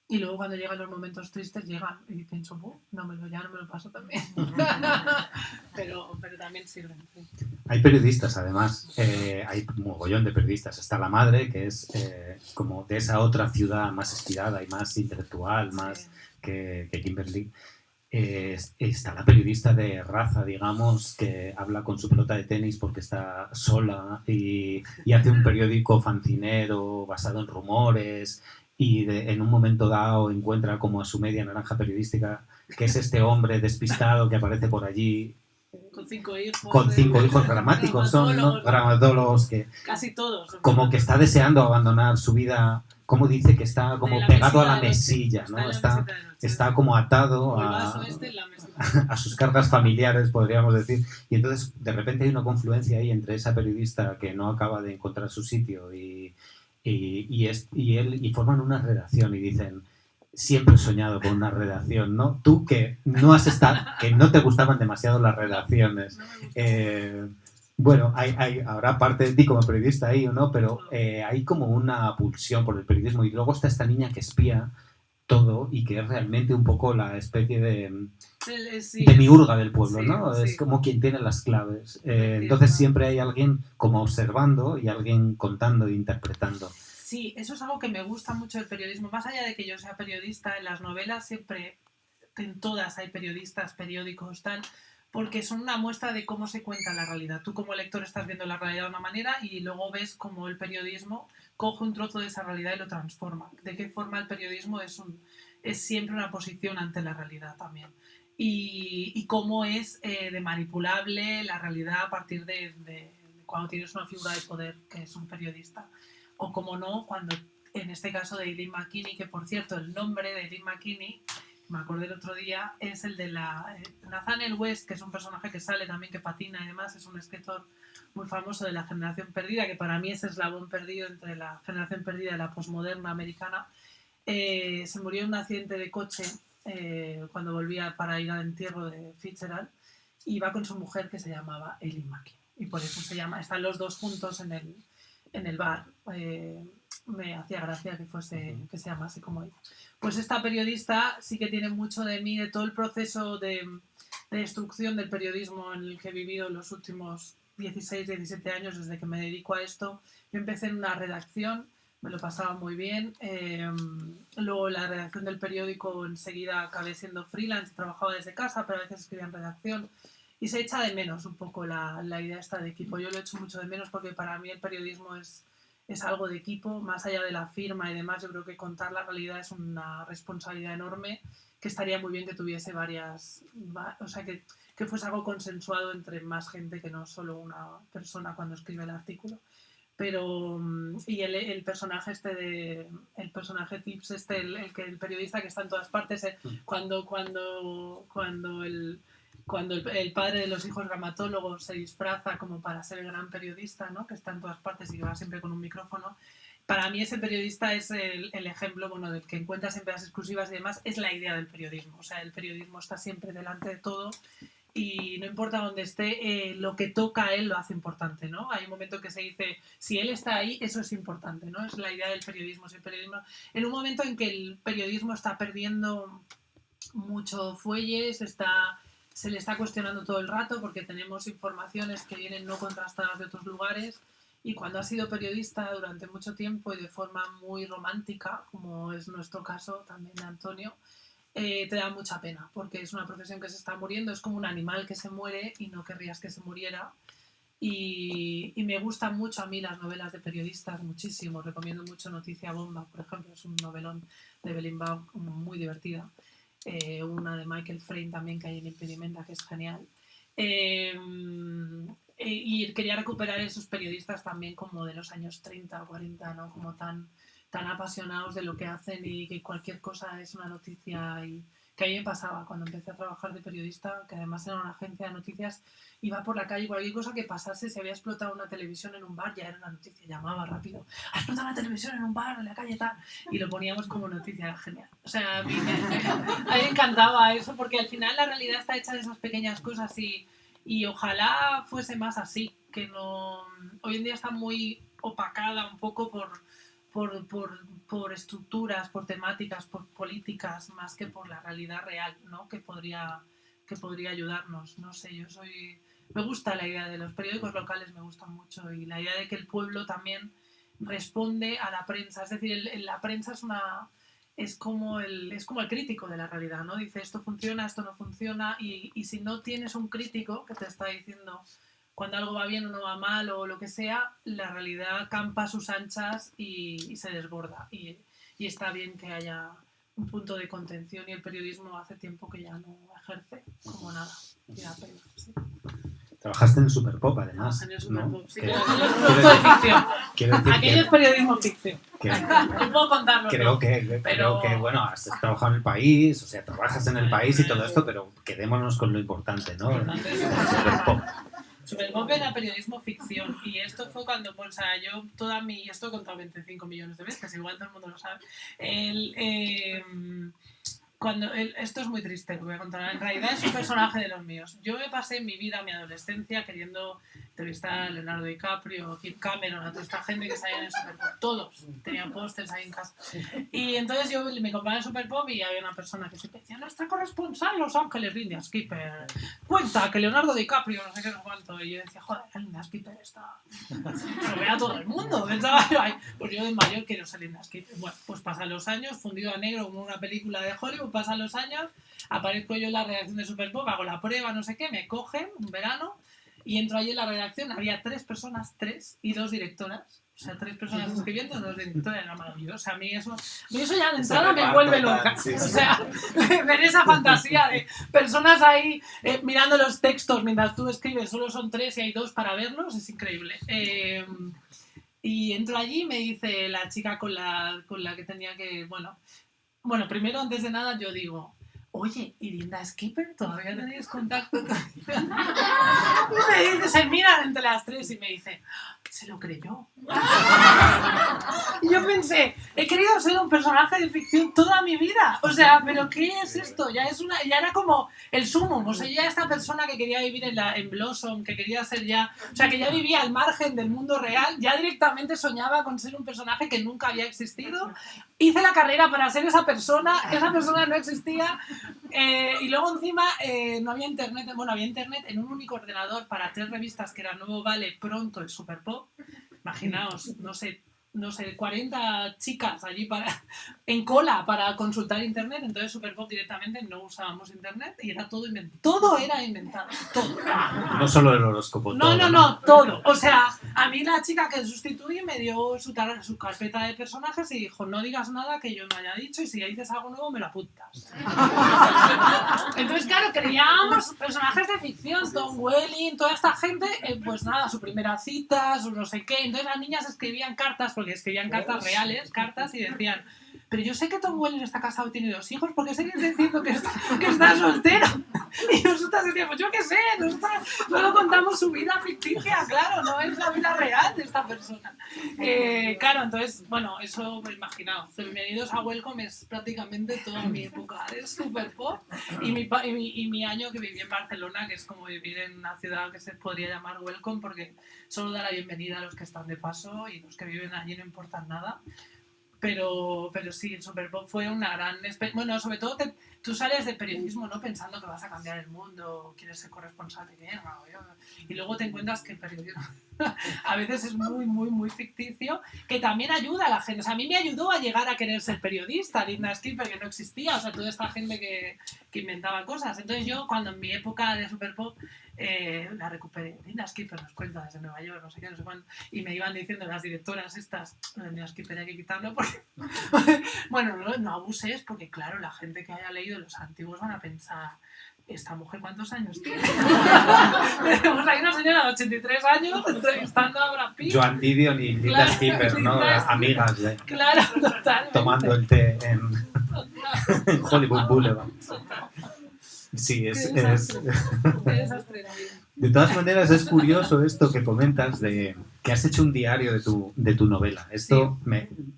y luego cuando llegan los momentos tristes llegan y pienso, ya no me lo paso tan bien. pero también sirven. Sí. Hay periodistas, además, hay un mogollón de periodistas. Está la madre, que es como de esa otra ciudad más estirada y más intelectual, más Sí. que Kimberly. Está la periodista de raza, digamos, que habla con su pelota de tenis porque está sola y hace un periódico fancinero basado en rumores y en un momento dado encuentra como a su media naranja periodística, que es este hombre despistado que aparece por allí con 5 hijos. Con 5 hijos gramáticos, son, ¿no?, gramatólogos que casi todos. Como que está deseando abandonar su vida, como dice que está como pegado a la mesilla, ¿no? Está como atado a sus cargas familiares, podríamos decir. Y entonces, de repente hay una confluencia ahí entre esa periodista que no acaba de encontrar su sitio y él, y forman una redacción y dicen, siempre he soñado con una redacción, ¿no? Tú que no has estado, que no te gustaban demasiado las redacciones. Bueno, habrá parte de ti como periodista ahí o no, pero hay como una pulsión por el periodismo. Y luego está esta niña que espía todo y que es realmente un poco la especie de miurga del pueblo, ¿no? Sí. Es como quien tiene las claves. Entonces siempre hay alguien como observando y alguien contando e interpretando. Sí, eso es algo que me gusta mucho del periodismo. Más allá de que yo sea periodista, en las novelas siempre, en todas hay periodistas, periódicos, tal, porque son una muestra de cómo se cuenta la realidad. Tú como lector estás viendo la realidad de una manera y luego ves cómo el periodismo coge un trozo de esa realidad y lo transforma. De qué forma el periodismo es siempre una posición ante la realidad también. Y cómo es de manipulable la realidad a partir de cuando tienes una figura de poder que es un periodista. O como no, cuando en este caso de Aileen McKinney, que por cierto el nombre de Aileen McKinney, me acordé el otro día, es el de Nathaniel West, que es un personaje que sale también, que patina y demás, es un escritor muy famoso de la generación perdida, que para mí es eslabón perdido entre la generación perdida y la posmoderna americana. Se murió en un accidente de coche cuando volvía para ir al entierro de Fitzgerald, y iba con su mujer que se llamaba Aileen McKinney, y por eso están los dos juntos en el bar. Me hacía gracia que se llamase como ella. Pues esta periodista sí que tiene mucho de mí, de todo el proceso de destrucción del periodismo en el que he vivido los últimos 16, 17 años desde que me dedico a esto. Yo empecé en una redacción, me lo pasaba muy bien. Luego la redacción del periódico enseguida acabé siendo freelance, trabajaba desde casa, pero a veces escribía en redacción. Y se echa de menos un poco la idea esta de equipo. Yo lo echo mucho de menos porque para mí el periodismo es algo de equipo, más allá de la firma y demás. Yo creo que contar la realidad es una responsabilidad enorme, que estaría muy bien que tuviese o sea, que fuese algo consensuado entre más gente, que no solo una persona cuando escribe el artículo. pero y el personaje el personaje Tips el periodista que está en todas partes, cuando el padre de los hijos dramatólogos se disfraza como para ser el gran periodista, ¿no? Que está en todas partes y que va siempre con un micrófono. Para mí ese periodista es el ejemplo, bueno, del que encuentra siempre las exclusivas y demás, es la idea del periodismo. O sea, el periodismo está siempre delante de todo y no importa dónde esté, lo que toca a él lo hace importante, ¿no? Hay un momento que se dice, si él está ahí, eso es importante, ¿no? Es la idea del periodismo. Si el periodismo en un momento en que el periodismo está perdiendo mucho fuelle, se le está cuestionando todo el rato porque tenemos informaciones que vienen no contrastadas de otros lugares. Y cuando has sido periodista durante mucho tiempo y de forma muy romántica, como es nuestro caso también de Antonio, te da mucha pena, porque es una profesión que se está muriendo, es como un animal que se muere y no querrías que se muriera. Y me gustan mucho a mí las novelas de periodistas, muchísimo. Recomiendo mucho Noticia Bomba, por ejemplo, es un novelón de Evelyn Waugh muy divertida. Una de Michael Frayn también que hay en Impedimenta, que es genial. Y quería recuperar esos periodistas también como de los años 30 o 40, ¿no? Como tan apasionados de lo que hacen y que cualquier cosa es una noticia. Y que a mí me pasaba cuando empecé a trabajar de periodista, que además era una agencia de noticias, iba por la calle, cualquier cosa que pasase, si había explotado una televisión en un bar, ya era una noticia, llamaba rápido, ha explotado una televisión en un bar, en la calle tal, y lo poníamos como noticia, era genial. O sea, a mí me encantaba eso, porque al final la realidad está hecha de esas pequeñas cosas y ojalá fuese más así, que no... Hoy en día está muy opacada un poco por estructuras, por temáticas, por políticas, más que por la realidad real, ¿no? Que podría ayudarnos. No sé, me gusta la idea de los periódicos locales, me gustan mucho, y la idea de que el pueblo también responde a la prensa. Es decir, la prensa es como el crítico de la realidad, ¿no? Dice esto funciona, esto no funciona, y si no tienes un crítico que te está diciendo cuando algo va bien o no va mal o lo que sea, la realidad campa a sus anchas y se desborda. Y está bien que haya un punto de contención, y el periodismo hace tiempo que ya no ejerce como nada. Y da pena, sí. Trabajaste en Superpop, además. En el Superpop, ¿no? sí. Aquello es producto de ficción. Aquello es periodismo ficción. No puedo contarlo. Creo que, bueno, has trabajado en El País, o sea, trabajas en El País y todo esto, pero quedémonos con lo importante, ¿no? Superpop. Superpop era periodismo ficción, y esto fue cuando, o sea, yo esto he contado 25 millones de veces, igual todo el mundo lo sabe. Esto es muy triste, lo voy a contar. En realidad es un personaje de los míos. Yo me pasé mi vida, mi adolescencia, queriendo entrevistar a Leonardo DiCaprio, Kim Cameron, a toda esta gente que salía en el Superpop. Todos tenían pósters ahí en casa. Y entonces yo me compraba en Superpop y había una persona que siempre decía, nuestra corresponsal Los Ángeles, Linda Skipper, cuenta que Leonardo DiCaprio, no sé qué, no sé cuánto. Y yo decía, joder, Linda Skipper está... Lo vea todo el mundo. Pensaba yo, pues yo de mayor quiero ser Linda Skipper. Bueno, pues pasan los años, fundido a negro como una película de Hollywood, pasan los años, aparezco yo en la redacción de Superpop, hago la prueba, no sé qué, me cogen un verano y entro allí en la redacción. Había 3 personas, 3 y 2 directoras. O sea, 3 personas escribiendo, 2 directoras, era maravilloso. O sea, a mí eso ya de entrada me vuelve loca. Sí, sí. O sea, ver esa fantasía de personas ahí mirando los textos mientras tú escribes, solo son 3 y hay 2 para verlos, es increíble. Y entro allí y me dice la chica con la que tenía que... Bueno, primero, antes de nada, yo digo, oye, ¿y Linda Skipper? ¿Todavía tenéis contacto? Y me dice, se miran entre las 3 y me dice, se lo creyó. Y yo pensé, he querido ser un personaje de ficción toda mi vida. O sea, ¿pero qué es esto? Ya era como el sumum. O sea, ya esta persona que quería vivir en Blossom, que quería ser ya... O sea, que ya vivía al margen del mundo real, ya directamente soñaba con ser un personaje que nunca había existido. Hice la carrera para ser esa persona no existía. Y luego encima no había internet. Bueno, había internet en un único ordenador para 3 revistas, que era Nuevo Vale, Pronto y Superpop. Imaginaos, no sé, no sé, 40 chicas allí en cola para consultar internet, entonces Superpop directamente no usábamos internet y era todo inventado. Todo era inventado, todo. No solo el horóscopo, No, todo. O sea, a mí la chica que sustituye me dio su carpeta de personajes y dijo, no digas nada que yo no haya dicho y si dices algo nuevo me lo apuntas. Entonces, claro, creíamos personajes de ficción, Tom Welling, toda esta gente, pues nada, su primera cita, su no sé qué. Entonces las niñas escribían cartas, porque escribían cartas reales, cartas, y decían, pero yo sé que Tom Welling está casado y tiene 2 hijos, ¿por qué seguís diciendo que está soltero? Y nosotras decíamos, yo qué sé, nosotras solo contamos su vida ficticia, claro, no es la vida real de esta persona. Claro, entonces, bueno, eso me he imaginado. Bienvenidos a Welcome es prácticamente toda mi época de Superpop y mi año que viví en Barcelona, que es como vivir en una ciudad que se podría llamar Welcome, porque solo da la bienvenida a los que están de paso y los que viven allí no importan nada. Pero sí, el Superpop fue una gran... Bueno, sobre todo tú sales de periodismo, ¿no? Pensando que vas a cambiar el mundo, quieres ser corresponsal de guerra, y luego te encuentras que el periodismo a veces es muy, muy, muy ficticio, que también ayuda a la gente. O sea, a mí me ayudó a llegar a querer ser periodista, Linda Skipper, que no existía, o sea, toda esta gente que inventaba cosas. Entonces yo, cuando en mi época de Superpop, la recuperé. Linda Skipper nos cuenta desde Nueva York, no sé qué, no sé cuándo, y me iban diciendo las directoras estas, Linda Skipper hay que quitarlo porque... bueno, no abuses, porque claro, la gente que haya leído los antiguos van a pensar, ¿esta mujer cuántos años tiene? Tenemos ahí una señora de 83 años entrevistando a Brad Pitt. Joan Didion y Linda Skipper, ¿no? Amigas de... Claro, totalmente. Tomando el té en Hollywood Boulevard. Sí, es... Qué desastre la vida. De todas maneras, es curioso esto que comentas de que has hecho un diario de tu novela. Esto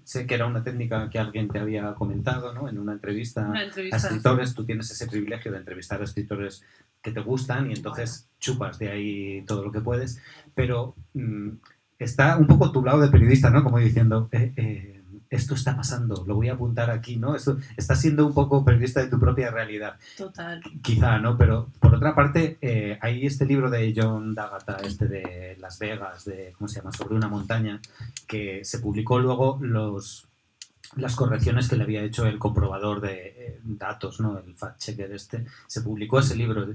sé que era una técnica que alguien te había comentado, ¿no? En una entrevista a escritores. Tú tienes ese privilegio de entrevistar a escritores que te gustan y entonces chupas de ahí todo lo que puedes. Pero está un poco tu lado de periodista, ¿no? Como diciendo... esto está pasando, lo voy a apuntar aquí, ¿no? Esto está siendo un poco periodista de tu propia realidad. Total. Quizá, ¿no? Pero por otra parte, hay este libro de John D'Agata, de Las Vegas, ¿cómo se llama? Sobre una montaña, que se publicó luego las correcciones que le había hecho el comprobador de datos, ¿no? El fact-checker se publicó ese libro.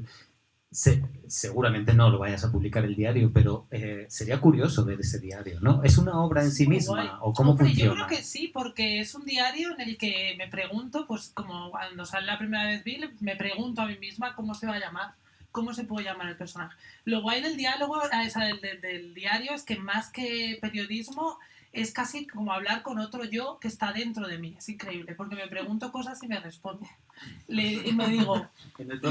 Seguramente no lo vayas a publicar el diario, pero sería curioso ver ese diario, ¿no? ¿Es una obra en sí misma guay. o cómo funciona? Yo creo que sí, porque es un diario en el que me pregunto, pues como cuando sale la primera vez Bill, me pregunto a mí misma cómo se va a llamar, cómo se puede llamar el personaje. Lo guay del diálogo, del diario, es que más que periodismo es casi como hablar con otro yo que está dentro de mí. Es increíble, porque me pregunto cosas y me responde. Y me digo,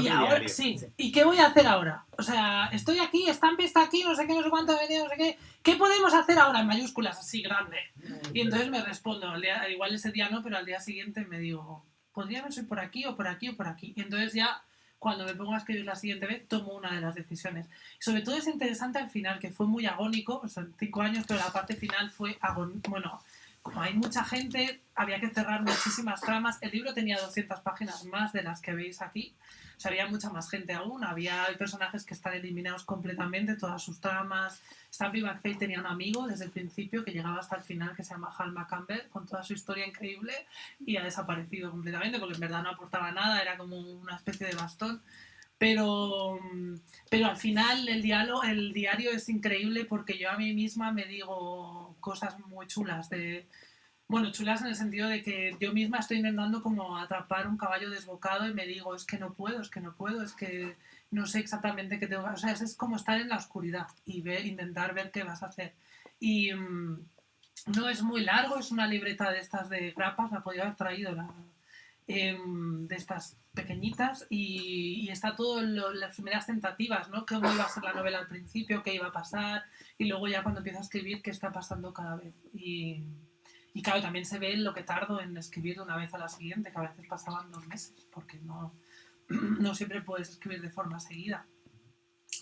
y ahora sí, ¿y qué voy a hacer ahora? O sea, estoy aquí, Stampi está aquí, no sé qué, no sé cuánto, no sé qué. ¿Qué podemos hacer ahora? En mayúsculas, así grande. Y entonces me respondo, igual ese día no, pero al día siguiente me digo, podríamos ir por aquí o por aquí o por aquí. Y entonces ya, cuando me pongo a escribir la siguiente vez, tomo una de las decisiones. Sobre todo es interesante al final, que fue muy agónico, son 5 años, pero la parte final fue agónico. Bueno, como hay mucha gente, había que cerrar muchísimas tramas. El libro tenía 200 páginas más de las que veis aquí. O sea, había mucha más gente aún. Había personajes que están eliminados completamente, todas sus tramas. Stampy McPhee tenía un amigo desde el principio que llegaba hasta el final, que se llama Hal McCampbell, con toda su historia increíble, y ha desaparecido completamente porque en verdad no aportaba nada, era como una especie de bastón. Pero al final el diario es increíble porque yo a mí misma me digo cosas muy chulas bueno, chulas en el sentido de que yo misma estoy intentando como atrapar un caballo desbocado y me digo, es que no puedo, es que no sé exactamente qué tengo que hacer. O sea, es como estar en la oscuridad y intentar ver qué vas a hacer. Y no es muy largo, es una libreta de estas de grapas, la podía haber traído de estas pequeñitas y está todo las primeras tentativas, ¿no? Cómo iba a ser la novela al principio, qué iba a pasar y luego ya cuando empiezo a escribir qué está pasando cada vez. Y claro, también se ve lo que tardo en escribir de una vez a la siguiente, que a veces pasaban 2 meses, porque no siempre puedes escribir de forma seguida.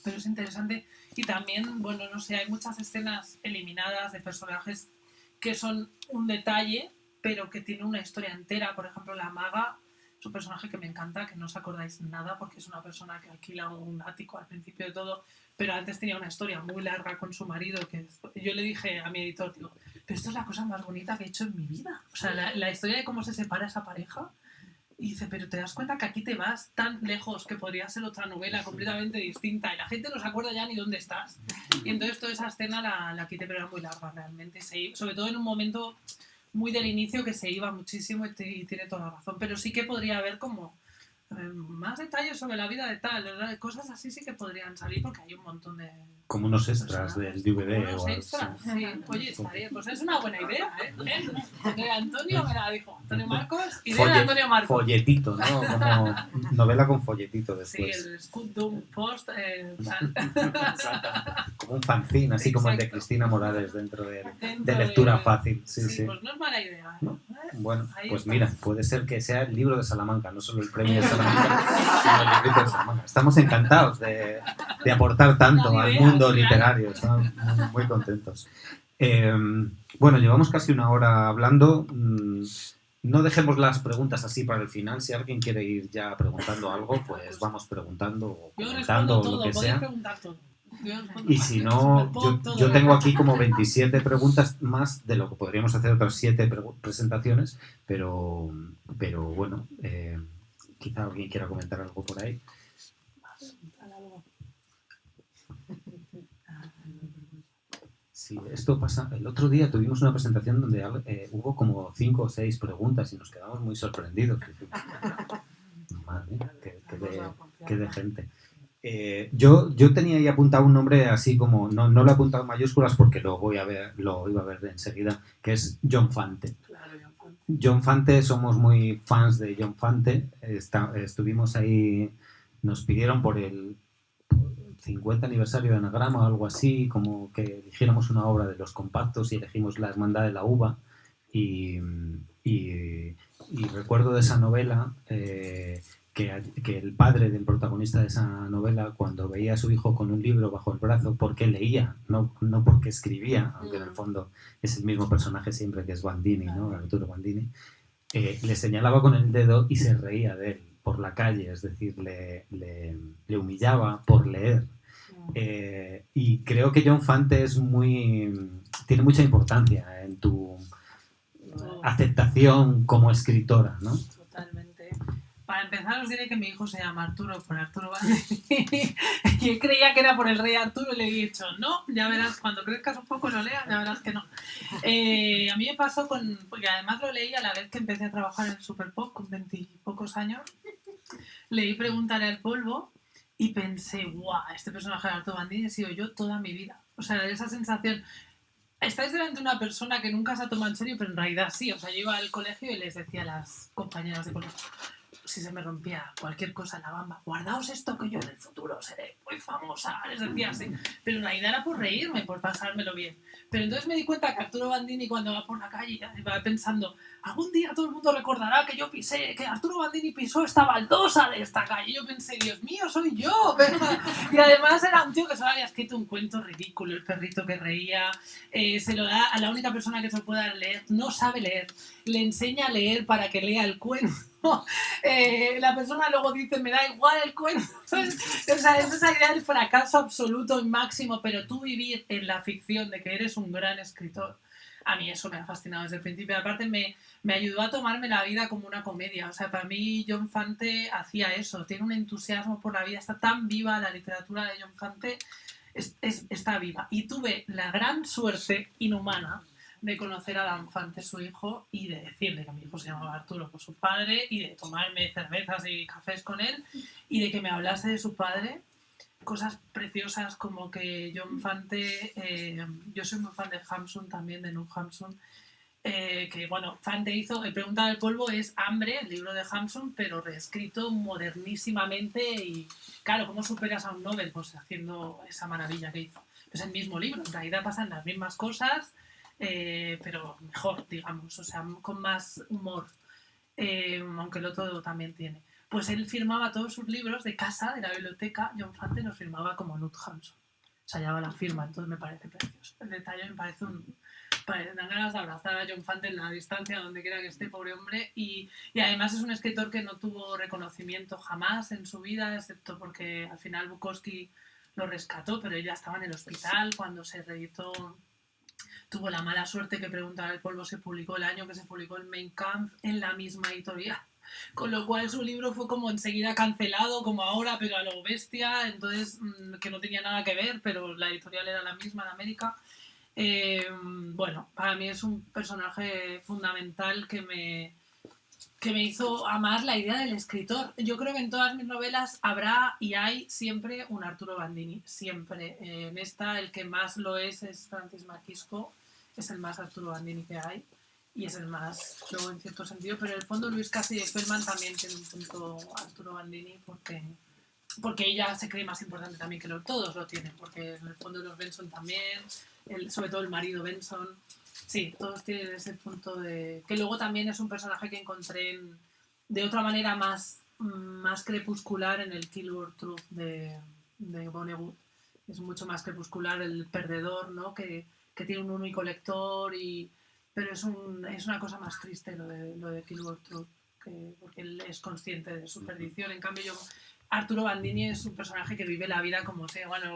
Pero es interesante. Y también, bueno, no sé, hay muchas escenas eliminadas de personajes que son un detalle, pero que tienen una historia entera. Por ejemplo, la maga es un personaje que me encanta, que no os acordáis nada, porque es una persona que alquila un ático al principio de todo, pero antes tenía una historia muy larga con su marido, que yo le dije a mi editor, digo, pero esto es la cosa más bonita que he hecho en mi vida. O sea, la historia de cómo se separa esa pareja. Y dice, pero te das cuenta que aquí te vas tan lejos que podría ser otra novela completamente distinta y la gente no se acuerda ya ni dónde estás. Y entonces toda esa escena la quité, pero era muy larga realmente. Sobre todo en un momento muy del inicio que se iba muchísimo y tiene toda la razón. Pero sí que podría haber como más detalles sobre la vida de tal, ¿verdad? Cosas así sí que podrían salir porque hay un montón de... Como unos extras del DVD. Unos extras, sí. Oye, estaría, pues es una buena idea, ¿eh? Antonio me la dijo. Antonio Marcos, idea de Antonio Marcos. Folletito, ¿no? Como novela con folletito después. Sí, el Scudum Post. Como un fanzine, así como el de Cristina Morales dentro de lectura fácil. Sí. Pues no es mala idea. ¿No? Bueno, pues mira, puede ser que sea el libro de Salamanca, no solo el premio de Salamanca, sino el libro de Salamanca. Estamos encantados de aportar tanto al mundo literario, estamos muy contentos. Bueno, llevamos casi una hora hablando. No dejemos las preguntas así para el final. Si alguien quiere ir ya preguntando algo, pues vamos preguntando o comentando o lo que sea. Y si no, yo tengo aquí como 27 preguntas más de lo que podríamos hacer otras 7 presentaciones, pero bueno, quizá alguien quiera comentar algo por ahí. Sí, esto pasa. El otro día tuvimos una presentación donde hubo como 5 o 6 preguntas y nos quedamos muy sorprendidos. Madre mía, qué de gente. Yo tenía ahí apuntado un nombre así como, no lo he apuntado en mayúsculas porque lo iba a ver enseguida, que es John Fante. John Fante, somos muy fans de John Fante. Estuvimos ahí, nos pidieron por el 50 aniversario de Anagrama o algo así, como que eligiéramos una obra de los compactos y elegimos La Hermandad de la Uva. Y recuerdo de esa novela que el padre del protagonista de esa novela, cuando veía a su hijo con un libro bajo el brazo, porque leía, no porque escribía, aunque en el fondo es el mismo personaje siempre, que es Bandini, ¿no? Arturo Bandini, le señalaba con el dedo y se reía de él por la calle, es decir, le humillaba por leer. Y creo que John Fante tiene mucha importancia en tu aceptación como escritora, ¿no? Totalmente. Para empezar os diré que mi hijo se llama Arturo por Arturo Bandini y él creía que era por el rey Arturo y le he dicho, no, ya verás, cuando crezcas un poco lo leas, ya verás que no. A mí me pasó porque además lo leí a la vez que empecé a trabajar en Super Pop con 20 y pocos años, leí Preguntaré al polvo y pensé, guau, este personaje de Arturo Bandini he sido yo toda mi vida. O sea, esa sensación... Estáis delante de una persona que nunca se ha tomado en serio, pero en realidad sí. O sea, yo iba al colegio y les decía a las compañeras de colegio, si se me rompía cualquier cosa en la bamba, guardaos esto que yo en el futuro seré muy famosa, les decía así. Pero en realidad era por reírme, por pasármelo bien. Pero entonces me di cuenta que Arturo Bandini, cuando va por la calle, va pensando, algún día todo el mundo recordará que Arturo Bandini pisó esta baldosa de esta calle. Y yo pensé, Dios mío, soy yo. Y además era un tío que solo había escrito un cuento ridículo, El perrito que reía, se lo da a la única persona que se lo pueda leer, no sabe leer, le enseña a leer para que lea el cuento. La persona luego dice, me da igual el cuento. O sea, es esa idea del fracaso absoluto y máximo, pero tú vivir en la ficción de que eres un gran escritor, a mí eso me ha fascinado desde el principio. Aparte me ayudó a tomarme la vida como una comedia. O sea, para mí John Fante hacía eso, tiene un entusiasmo por la vida, está tan viva la literatura de John Fante, está viva. Y tuve la gran suerte inhumana de conocer a Dan Fante, su hijo, y de decirle que mi hijo se llamaba Arturo por su padre, y de tomarme cervezas y cafés con él, y de que me hablase de su padre. Cosas preciosas como que John Fante, yo soy muy fan de Hamsun también, de Noor Hamsun, que bueno, Fante hizo, el Pregunta del polvo es Hambre, el libro de Hamsun, pero reescrito modernísimamente y claro, ¿cómo superas a un Nobel? Pues haciendo esa maravilla que hizo. Es el mismo libro, en realidad pasan las mismas cosas, pero mejor, digamos, o sea, con más humor, aunque el otro también tiene. Pues él firmaba todos sus libros de casa, de la biblioteca, John Fante los firmaba como Noor Hamsun. O sea, llevaba la firma, entonces me parece precioso. El detalle me parece dan ganas de abrazar a John Fante en la distancia, donde quiera que esté, pobre hombre. Y además es un escritor que no tuvo reconocimiento jamás en su vida, excepto porque al final Bukowski lo rescató, pero ella estaba en el hospital cuando se reeditó tuvo la mala suerte que Preguntar al polvo se publicó el año que se publicó el Mein Kampf en la misma editorial. Con lo cual su libro fue como enseguida cancelado, como ahora, pero a lo bestia, entonces que no tenía nada que ver, pero la editorial era la misma en América. Bueno, para mí es un personaje fundamental que me hizo amar la idea del escritor. Yo creo que en todas mis novelas habrá y hay siempre un Arturo Bandini, siempre. En esta el que más lo es Francis Maquisco, es el más Arturo Bandini que hay y es el más yo en cierto sentido, pero en el fondo Luis Casey de Spellman también tiene un punto Arturo Bandini porque ella se cree más importante también que todos lo tienen, porque en el fondo los Benson también, sobre todo el marido Benson. Sí, todos tienen ese punto de... Que luego también es un personaje que encontré de otra manera más crepuscular en el Kilworth Truth de Vonnegut. Es mucho más crepuscular el perdedor, ¿no? Que tiene un único lector, pero es una cosa más triste lo de Kilworth Truth, porque él es consciente de su perdición. En cambio, Arturo Bandini es un personaje que vive la vida como sea. Bueno,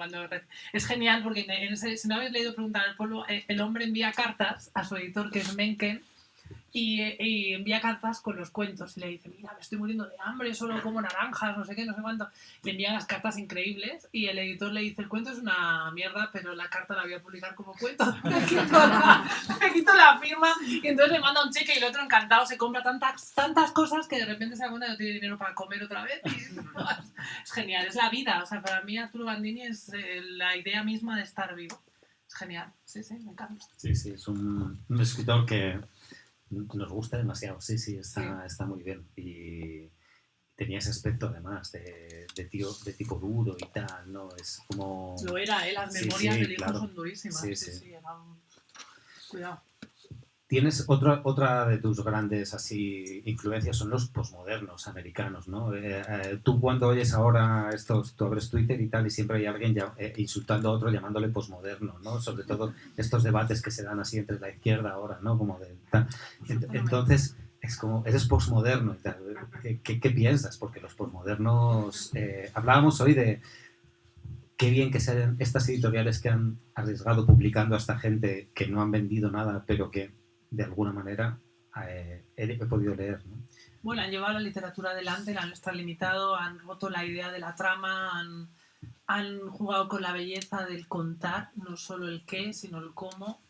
es genial porque si no habéis leído Preguntar al polvo, el hombre envía cartas a su editor, que es Mencken, y envía cartas con los cuentos y le dice, mira, me estoy muriendo de hambre, solo como naranjas, no sé qué, no sé cuánto. Le envían las cartas increíbles y el editor le dice, el cuento es una mierda, pero la carta la voy a publicar como cuento. Me quito la firma y entonces le manda un cheque y el otro encantado se compra tantas cosas que de repente se da cuenta que no tiene dinero para comer otra vez. Es genial, es la vida. O sea, para mí Arturo Bandini es la idea misma de estar vivo. Es genial, sí, me encanta. Sí, es un escritor que nos gusta demasiado, sí, está muy bien. Y tenía ese aspecto además de tipo duro y tal, ¿no? Es como... Lo era, las memorias del hijo son durísimas. Sí, era un... Cuidado. Tienes otra de tus grandes así influencias son los posmodernos americanos, ¿no? Tú cuando oyes ahora tú abres Twitter y tal y siempre hay alguien insultando a otro llamándole posmoderno, ¿no? Sobre todo estos debates que se dan así entre la izquierda ahora, ¿no? Como de tal. Entonces es como eres posmoderno y tal. ¿Qué piensas? Porque los posmodernos hablábamos hoy de qué bien que sean estas editoriales que han arriesgado publicando a esta gente que no han vendido nada, pero que de alguna manera he podido leer, ¿no? Bueno, han llevado la literatura adelante, la han extralimitado, han roto la idea de la trama, han jugado con la belleza del contar, no solo el qué, sino el cómo.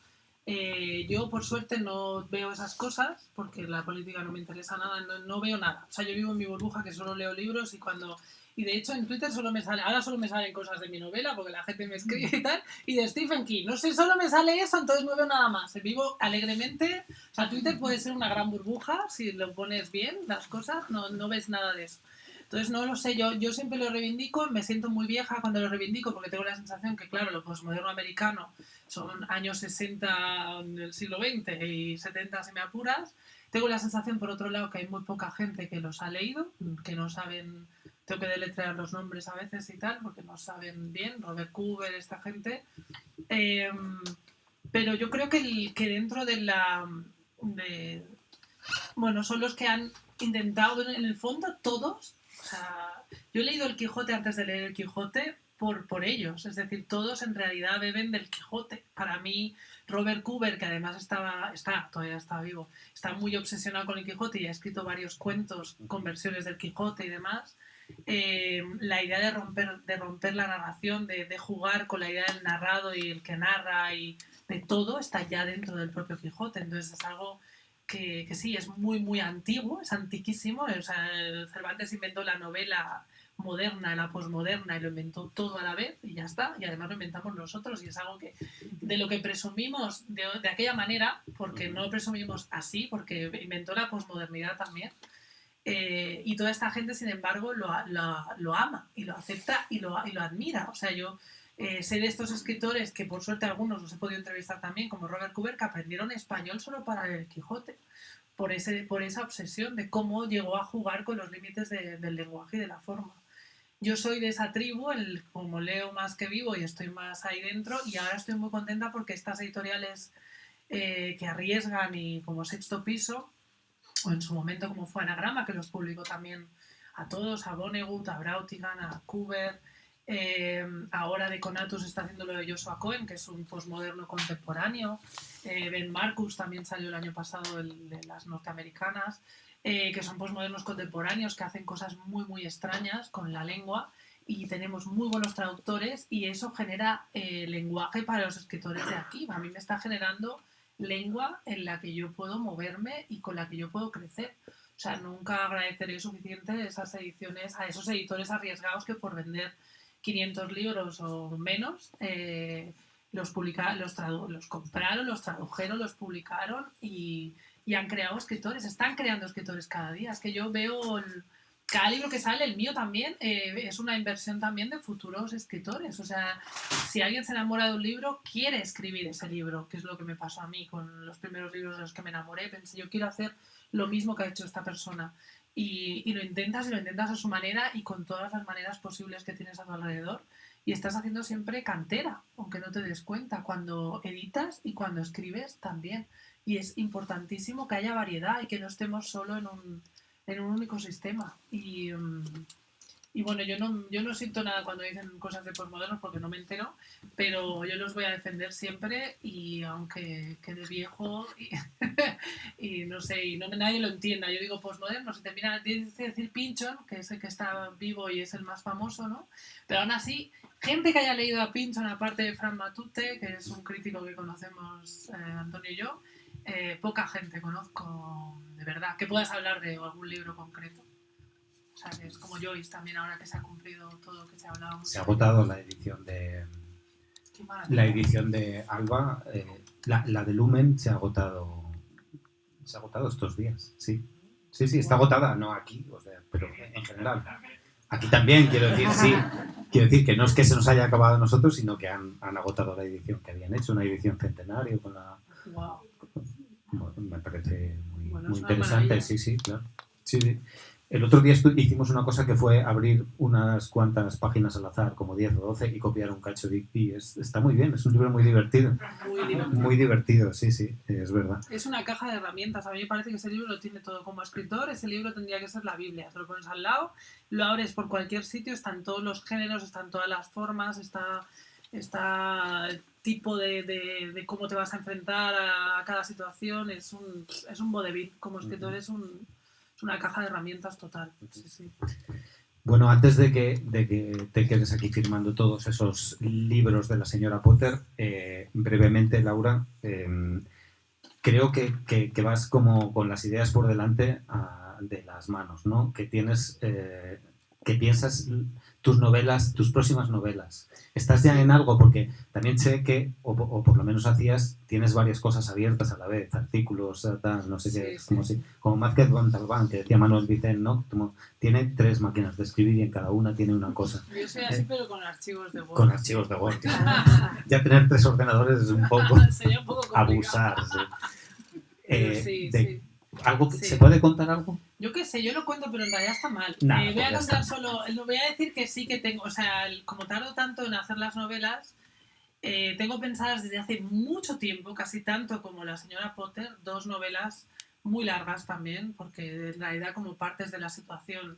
Yo, por suerte, no veo esas cosas, porque la política no me interesa nada, no veo nada. O sea, yo vivo en mi burbuja, que solo leo libros y de hecho en Twitter ahora solo me salen cosas de mi novela, porque la gente me escribe y tal, y de Stephen King. No sé, solo me sale eso, entonces no veo nada más. Vivo alegremente. O sea, Twitter puede ser una gran burbuja, si lo pones bien, las cosas, no ves nada de eso. Entonces, no lo sé, yo siempre lo reivindico, me siento muy vieja cuando lo reivindico, porque tengo la sensación que, claro, lo postmoderno americano son años 60 del siglo XX y 70 si me apuras. Tengo la sensación, por otro lado, que hay muy poca gente que los ha leído, que no saben, tengo que deletrear los nombres a veces y tal, porque no saben bien, Robert Coover, esta gente. Pero yo creo que dentro bueno, son los que han intentado, en el fondo, todos. O sea, yo he leído El Quijote antes de leer El Quijote por ellos. Es decir, todos en realidad beben del Quijote. Para mí, Robert Coover, que además todavía está vivo, está muy obsesionado con El Quijote y ha escrito varios cuentos con versiones del Quijote y demás. La idea de romper la narración, de jugar con la idea del narrado y el que narra y de todo está ya dentro del propio Quijote. Entonces es algo que sí, es muy, muy antiguo, es antiquísimo. O sea, Cervantes inventó la novela moderna, la posmoderna y lo inventó todo a la vez y ya está. Y además lo inventamos nosotros y es algo que de lo que presumimos de aquella manera, porque no presumimos así, porque inventó la posmodernidad también. Y toda esta gente, sin embargo, lo ama y lo acepta y lo admira. O sea, yo sé de estos escritores que por suerte algunos los he podido entrevistar también, como Robert Coover, que aprendieron español solo para leer El Quijote, por esa obsesión de cómo llegó a jugar con los límites del lenguaje y de la forma. Yo soy de esa tribu, como leo más que vivo y estoy más ahí dentro, y ahora estoy muy contenta porque estas editoriales que arriesgan y como Sexto Piso, o en su momento como fue Anagrama, que los publicó también a todos, a Vonnegut, a Brautigan, a Coover, Ahora de Conatus está haciendo lo de Joshua Cohen, que es un posmoderno contemporáneo. Ben Marcus también salió el año pasado, el de las norteamericanas, que son posmodernos contemporáneos que hacen cosas muy, muy extrañas con la lengua. Y tenemos muy buenos traductores y eso genera lenguaje para los escritores de aquí. A mí me está generando lengua en la que yo puedo moverme y con la que yo puedo crecer. O sea, nunca agradeceré suficiente esas ediciones a esos editores arriesgados que por vender 500 libros o menos los compraron, los tradujeron, los publicaron y han creado escritores, están creando escritores cada día. Es que yo veo cada libro que sale, el mío también, es una inversión también de futuros escritores. O sea, si alguien se enamora de un libro, quiere escribir ese libro, que es lo que me pasó a mí con los primeros libros de los que me enamoré. Pensé, yo quiero hacer lo mismo que ha hecho esta persona. Y lo intentas a su manera y con todas las maneras posibles que tienes a tu alrededor. Y estás haciendo siempre cantera, aunque no te des cuenta, cuando editas y cuando escribes también. Y es importantísimo que haya variedad y que no estemos solo en un único sistema. Y bueno, yo no siento nada cuando dicen cosas de posmodernos porque no me entero, pero yo los voy a defender siempre y aunque quede viejo y no sé, y no nadie lo entienda, yo digo posmoderno, se termina de decir Pynchon, que es el que está vivo y es el más famoso, ¿no? Pero aún así, gente que haya leído a Pynchon, aparte de Frank Matute, que es un crítico que conocemos Antonio y yo, poca gente conozco de verdad, que puedas hablar de algún libro concreto. O sea, es como Joyce también, ahora que se ha cumplido todo lo que se hablaba mucho. Se ha agotado la edición de Alba, la de Lumen se ha agotado estos días, sí. Sí, está agotada, no aquí, o sea, pero en general. Aquí también, quiero decir, sí. Quiero decir que no es que se nos haya acabado a nosotros, sino que han agotado la edición que habían hecho, una edición centenario con la... Wow. Bueno, me parece Bueno, muy es interesante, maravilla. sí, claro. Sí. El otro día hicimos una cosa que fue abrir unas cuantas páginas al azar, como 10 o 12, y copiar un cacho de y está muy bien, es un libro muy divertido. Muy divertido. Muy divertido, sí, es verdad. Es una caja de herramientas. A mí me parece que ese libro lo tiene todo. Como escritor, ese libro tendría que ser la Biblia. Te lo pones al lado, lo abres por cualquier sitio, están todos los géneros, están todas las formas, está el tipo de cómo te vas a enfrentar a cada situación. Es un vodevil. Como escritor es una caja de herramientas total. Sí. Bueno, antes de que te quedes aquí firmando todos esos libros de la señora Potter, brevemente, Laura, creo que vas como con las ideas por delante de las manos, ¿no? Que tienes, que piensas tus novelas, tus próximas novelas. ¿Estás ya en algo? Porque también sé que, o por lo menos tienes varias cosas abiertas a la vez, artículos, tal, no sé qué, como Mázquez Montalbán, que decía Manuel Vicent, ¿no? Como, tiene 3 máquinas de escribir y en cada una tiene una cosa. Yo soy así, pero con archivos de Word. Con archivos de Word. Ya tener 3 ordenadores es un poco, sería un poco abusar. Sí. ¿Algo, ¿Se puede contar algo? Yo qué sé, yo lo cuento, pero en realidad está mal. Nada, voy a contar solo, voy a decir que sí que tengo, o sea, como tardo tanto en hacer las novelas, tengo pensadas desde hace mucho tiempo, casi tanto como la señora Potter, 2 novelas muy largas también, porque en realidad como partes de la situación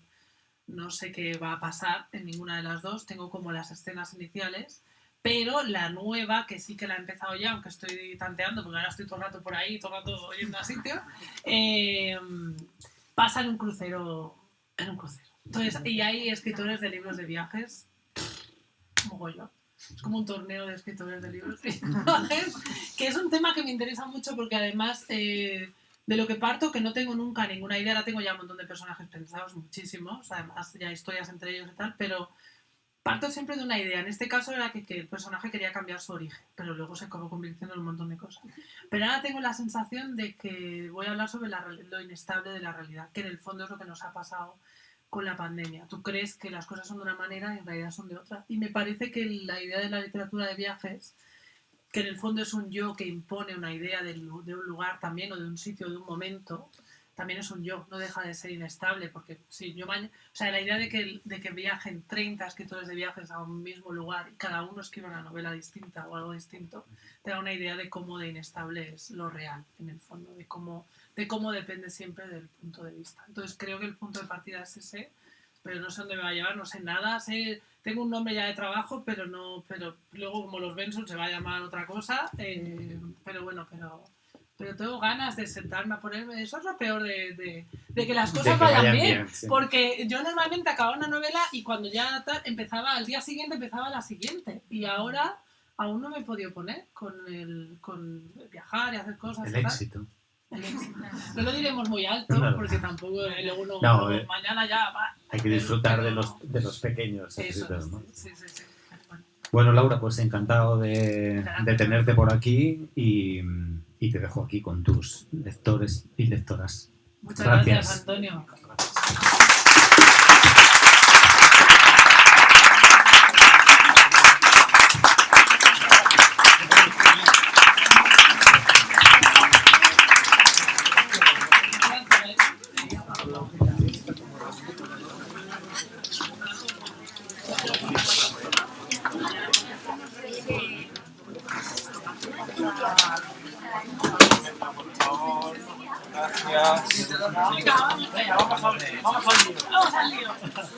no sé qué va a pasar en ninguna de las dos, tengo como las escenas iniciales, pero la nueva, que sí que la he empezado ya, aunque estoy tanteando, porque ahora estoy todo el rato por ahí, todo el rato yendo a sitio, pasa en un crucero. Entonces, y hay escritores de libros de viajes, mogollón. Es como un torneo de escritores de libros de viajes, que es un tema que me interesa mucho porque además de lo que parto, que no tengo nunca ninguna idea, ahora tengo ya un montón de personajes pensados, muchísimos, además ya historias entre ellos y tal, pero parto siempre de una idea. En este caso era que el personaje quería cambiar su origen, pero luego se acabó convirtiendo en un montón de cosas. Pero ahora tengo la sensación de que voy a hablar sobre lo inestable de la realidad, que en el fondo es lo que nos ha pasado con la pandemia. Tú crees que las cosas son de una manera y en realidad son de otra. Y me parece que la idea de la literatura de viajes, que en el fondo es un yo que impone una idea de un lugar también o de un sitio, de un momento, también es un yo, no deja de ser inestable, porque si yo o sea, la idea de que viajen 30 escritores de viajes a un mismo lugar y cada uno escriba una novela distinta o algo distinto, te da una idea de cómo de inestable es lo real, en el fondo, de cómo depende siempre del punto de vista. Entonces creo que el punto de partida es ese, pero no sé dónde me va a llevar, no sé nada, tengo un nombre ya de trabajo, pero luego como los Benson se va a llamar otra cosa, pero bueno, pero tengo ganas de sentarme a ponerme, eso es lo peor de que las cosas vayan bien, sí. Porque yo normalmente acababa una novela y cuando ya empezaba, al día siguiente empezaba la siguiente, y ahora aún no me he podido poner con viajar y hacer cosas. El éxito. No lo diremos muy alto, Claro. porque tampoco luego mañana ya va. Hay que disfrutar de los pequeños éxitos, ¿no? Sí. Bueno, Laura, pues encantado de tenerte por aquí y te dejo aquí con tus lectores y lectoras. Muchas gracias, Antonio. Gracias. Vamos al lío.